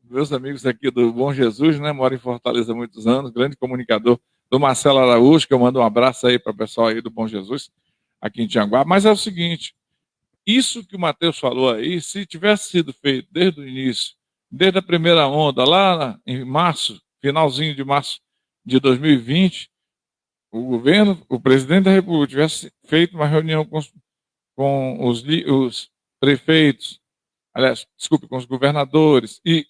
A: meus amigos aqui do Bom Jesus, né? Mora em Fortaleza há muitos anos, grande comunicador, do Marcelo Araújo, que eu mando um abraço aí para o pessoal aí do Bom Jesus, aqui em Tianguá. Mas é o seguinte, isso que o Matheus falou aí, se tivesse sido feito desde o início, desde a primeira onda, lá em março, finalzinho de março de 2020, o governo, o presidente da República tivesse feito uma reunião com os prefeitos, aliás, desculpe, com os governadores, e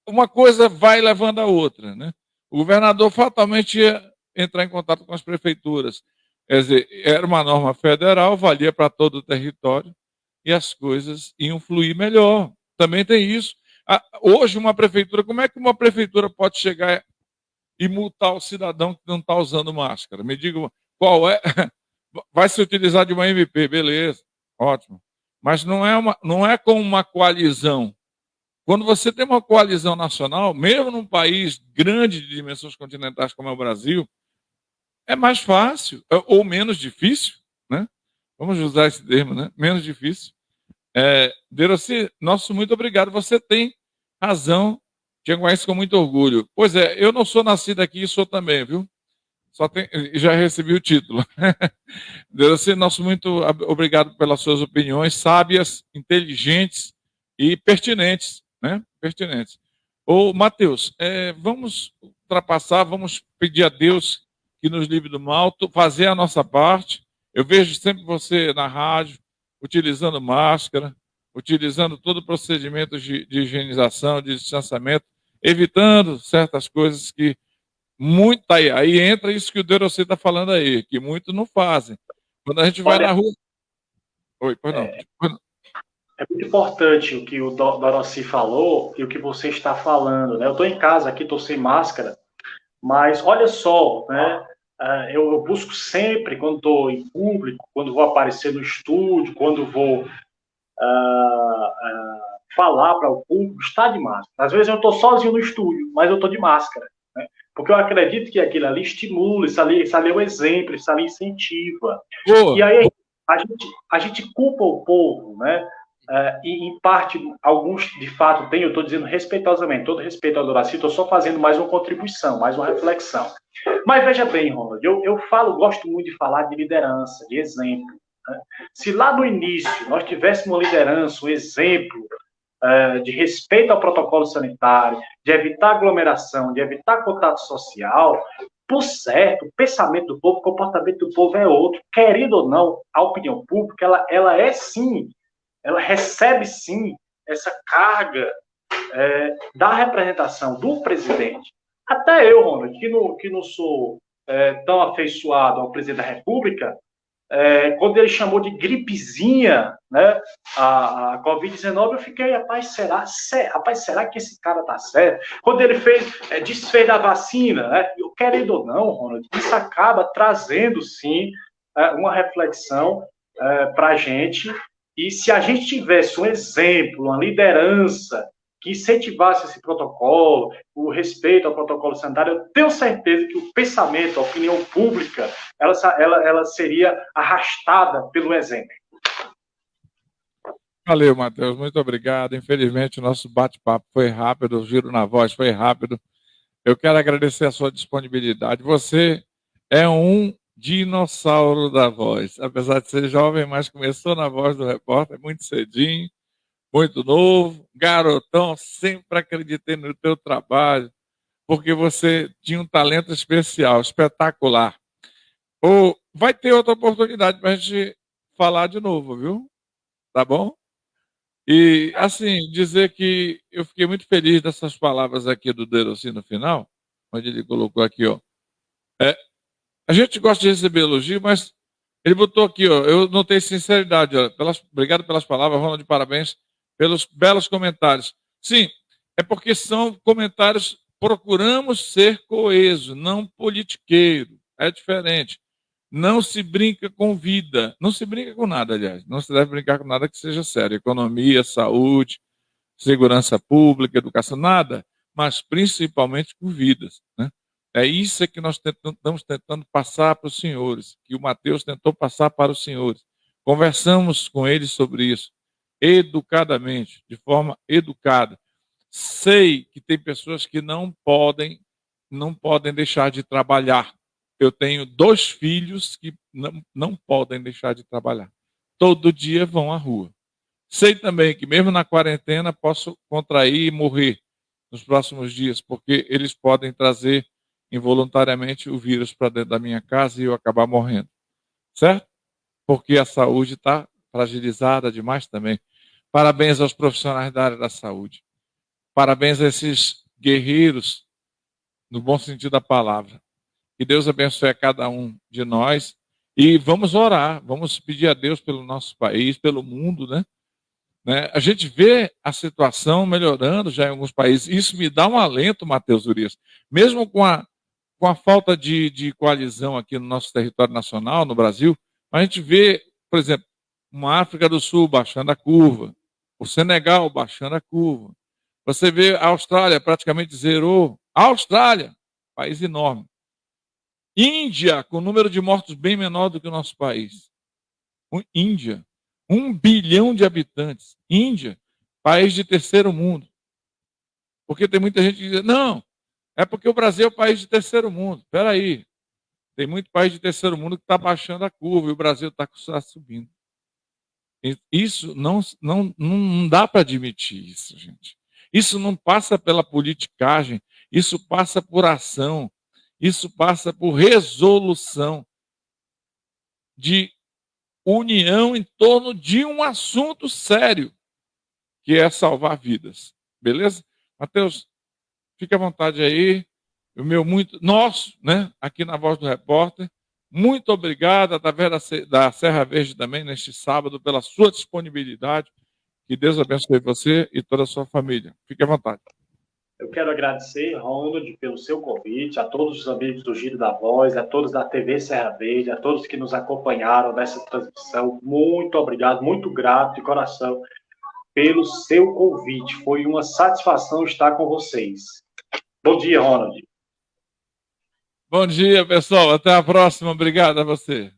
A: uma coisa vai levando a outra, né? O governador fatalmente ia entrar em contato com as prefeituras. Quer dizer, era uma norma federal, valia para todo o território, e as coisas iam fluir melhor. Também tem isso. Hoje, uma prefeitura, como é que uma prefeitura pode chegar e multar o cidadão que não está usando máscara? Me diga qual é. Vai se utilizar de uma MP, beleza, ótimo. Mas não é com uma coalizão. Quando você tem uma coalizão nacional, mesmo num país grande de dimensões continentais como é o Brasil, é mais fácil, ou menos difícil, né? Vamos usar esse termo, né? Menos difícil. Deroci, nosso muito obrigado. Você tem razão, te conheço com muito orgulho. Pois é, eu não sou nascido aqui e sou também, viu? Já recebi o título. Deroci, nosso muito obrigado pelas suas opiniões sábias, inteligentes e pertinentes, né? Pertinentes. Ô, Matheus, vamos ultrapassar, vamos pedir a Deus que nos livre do mal, fazer a nossa parte. Eu vejo sempre você na rádio, utilizando máscara, utilizando todo o procedimento de higienização, de distanciamento, evitando certas coisas que muito aí entra isso que o Deroci está falando aí, que muitos não fazem. Quando a gente vai na rua. Oi, perdão.
B: É muito importante o que o Deroci falou e o que você está falando, né? Eu estou em casa aqui, estou sem máscara, mas olha só, né? Eu busco sempre, quando estou em público, quando vou aparecer no estúdio, quando vou falar para o público, estar de máscara. Às vezes eu estou sozinho no estúdio, mas eu estou de máscara, né? Porque eu acredito que aquilo ali estimula, isso ali é o exemplo, isso ali incentiva.
A: Boa.
B: E aí a gente culpa o povo, né? E, em parte, alguns de fato têm, eu estou dizendo respeitosamente, todo respeito ao Deroci, estou só fazendo mais uma contribuição, mais uma reflexão. Mas veja bem, Ronald, eu gosto muito de falar de liderança, de exemplo. Né? Se lá no início nós tivéssemos uma liderança, um exemplo de respeito ao protocolo sanitário, de evitar aglomeração, de evitar contato social, por certo, o pensamento do povo, o comportamento do povo é outro. Querido ou não, a opinião pública, ela é sim, ela recebe sim essa carga da representação do presidente. Até eu, Ronald, que não sou tão afeiçoado ao presidente da República, quando ele chamou de gripezinha, né, a Covid-19, eu fiquei, rapaz, será que esse cara tá certo? Quando ele desfez da vacina, né, querendo ou não, Ronald, isso acaba trazendo, sim, uma reflexão para a gente, e se a gente tivesse um exemplo, uma liderança que incentivasse esse protocolo, o respeito ao protocolo sanitário, eu tenho certeza que o pensamento, a opinião pública, ela seria arrastada pelo exemplo.
A: Valeu, Matheus, muito obrigado. Infelizmente, o nosso bate-papo foi rápido, o giro na voz foi rápido. Eu quero agradecer a sua disponibilidade. Você é um dinossauro da voz. Apesar de ser jovem, mas começou na Voz do Repórter muito cedinho, muito novo, garotão, sempre acreditei no teu trabalho, porque você tinha um talento especial, espetacular. Vai ter outra oportunidade para a gente falar de novo, viu? Tá bom? E, assim, dizer que eu fiquei muito feliz dessas palavras aqui do Deroci no final, onde ele colocou aqui, ó. A gente gosta de receber elogio, mas ele botou aqui, ó, eu notei sinceridade, ó, obrigado pelas palavras, Ronald, parabéns pelos belos comentários. Sim, é porque são comentários, procuramos ser coeso, não politiqueiro, é diferente. Não se brinca com vida. Não se brinca com nada, aliás. Não se deve brincar com nada que seja sério. Economia, saúde, segurança pública, educação, nada. Mas principalmente com vidas, né? É isso que nós estamos tentando passar para os senhores, que o Mateus tentou passar para os senhores. Conversamos com eles sobre isso, educadamente, de forma educada. Sei que tem pessoas que não podem deixar de trabalhar. Eu tenho 2 filhos que não podem deixar de trabalhar. Todo dia vão à rua. Sei também que mesmo na quarentena posso contrair e morrer nos próximos dias, porque eles podem trazer involuntariamente o vírus para dentro da minha casa e eu acabar morrendo. Certo? Porque a saúde está fragilizada demais também. Parabéns aos profissionais da área da saúde. Parabéns a esses guerreiros, no bom sentido da palavra. Que Deus abençoe a cada um de nós. E vamos orar, vamos pedir a Deus pelo nosso país, pelo mundo, né? A gente vê a situação melhorando já em alguns países. Isso me dá um alento, Matheus Urias. Mesmo com a falta de coalizão aqui no nosso território nacional, no Brasil, a gente vê, por exemplo, uma África do Sul baixando a curva, o Senegal baixando a curva. Você vê a Austrália praticamente zerou. A Austrália, país enorme. Índia, com número de mortos bem menor do que o nosso país. Índia, 1 bilhão de habitantes. Índia, país de terceiro mundo. Porque tem muita gente que diz, não, é porque o Brasil é o país de terceiro mundo. Espera aí, tem muito país de terceiro mundo que está baixando a curva e o Brasil está subindo. Isso não dá para admitir isso, gente. Isso não passa pela politicagem, isso passa por ação, isso passa por resolução de união em torno de um assunto sério, que é salvar vidas. Beleza? Mateus, fique à vontade aí. O meu nosso, né, aqui na Voz do Repórter. Muito obrigado, através da Serra Verde também, neste sábado, pela sua disponibilidade. Que Deus abençoe você e toda a sua família. Fique à vontade.
B: Eu quero agradecer, Ronald, pelo seu convite, a todos os amigos do Giro da Voz, a todos da TV Serra Verde, a todos que nos acompanharam nessa transmissão. Muito obrigado, muito grato de coração pelo seu convite. Foi uma satisfação estar com vocês. Bom dia, Ronald.
A: Bom dia, pessoal. Até a próxima. Obrigado a você.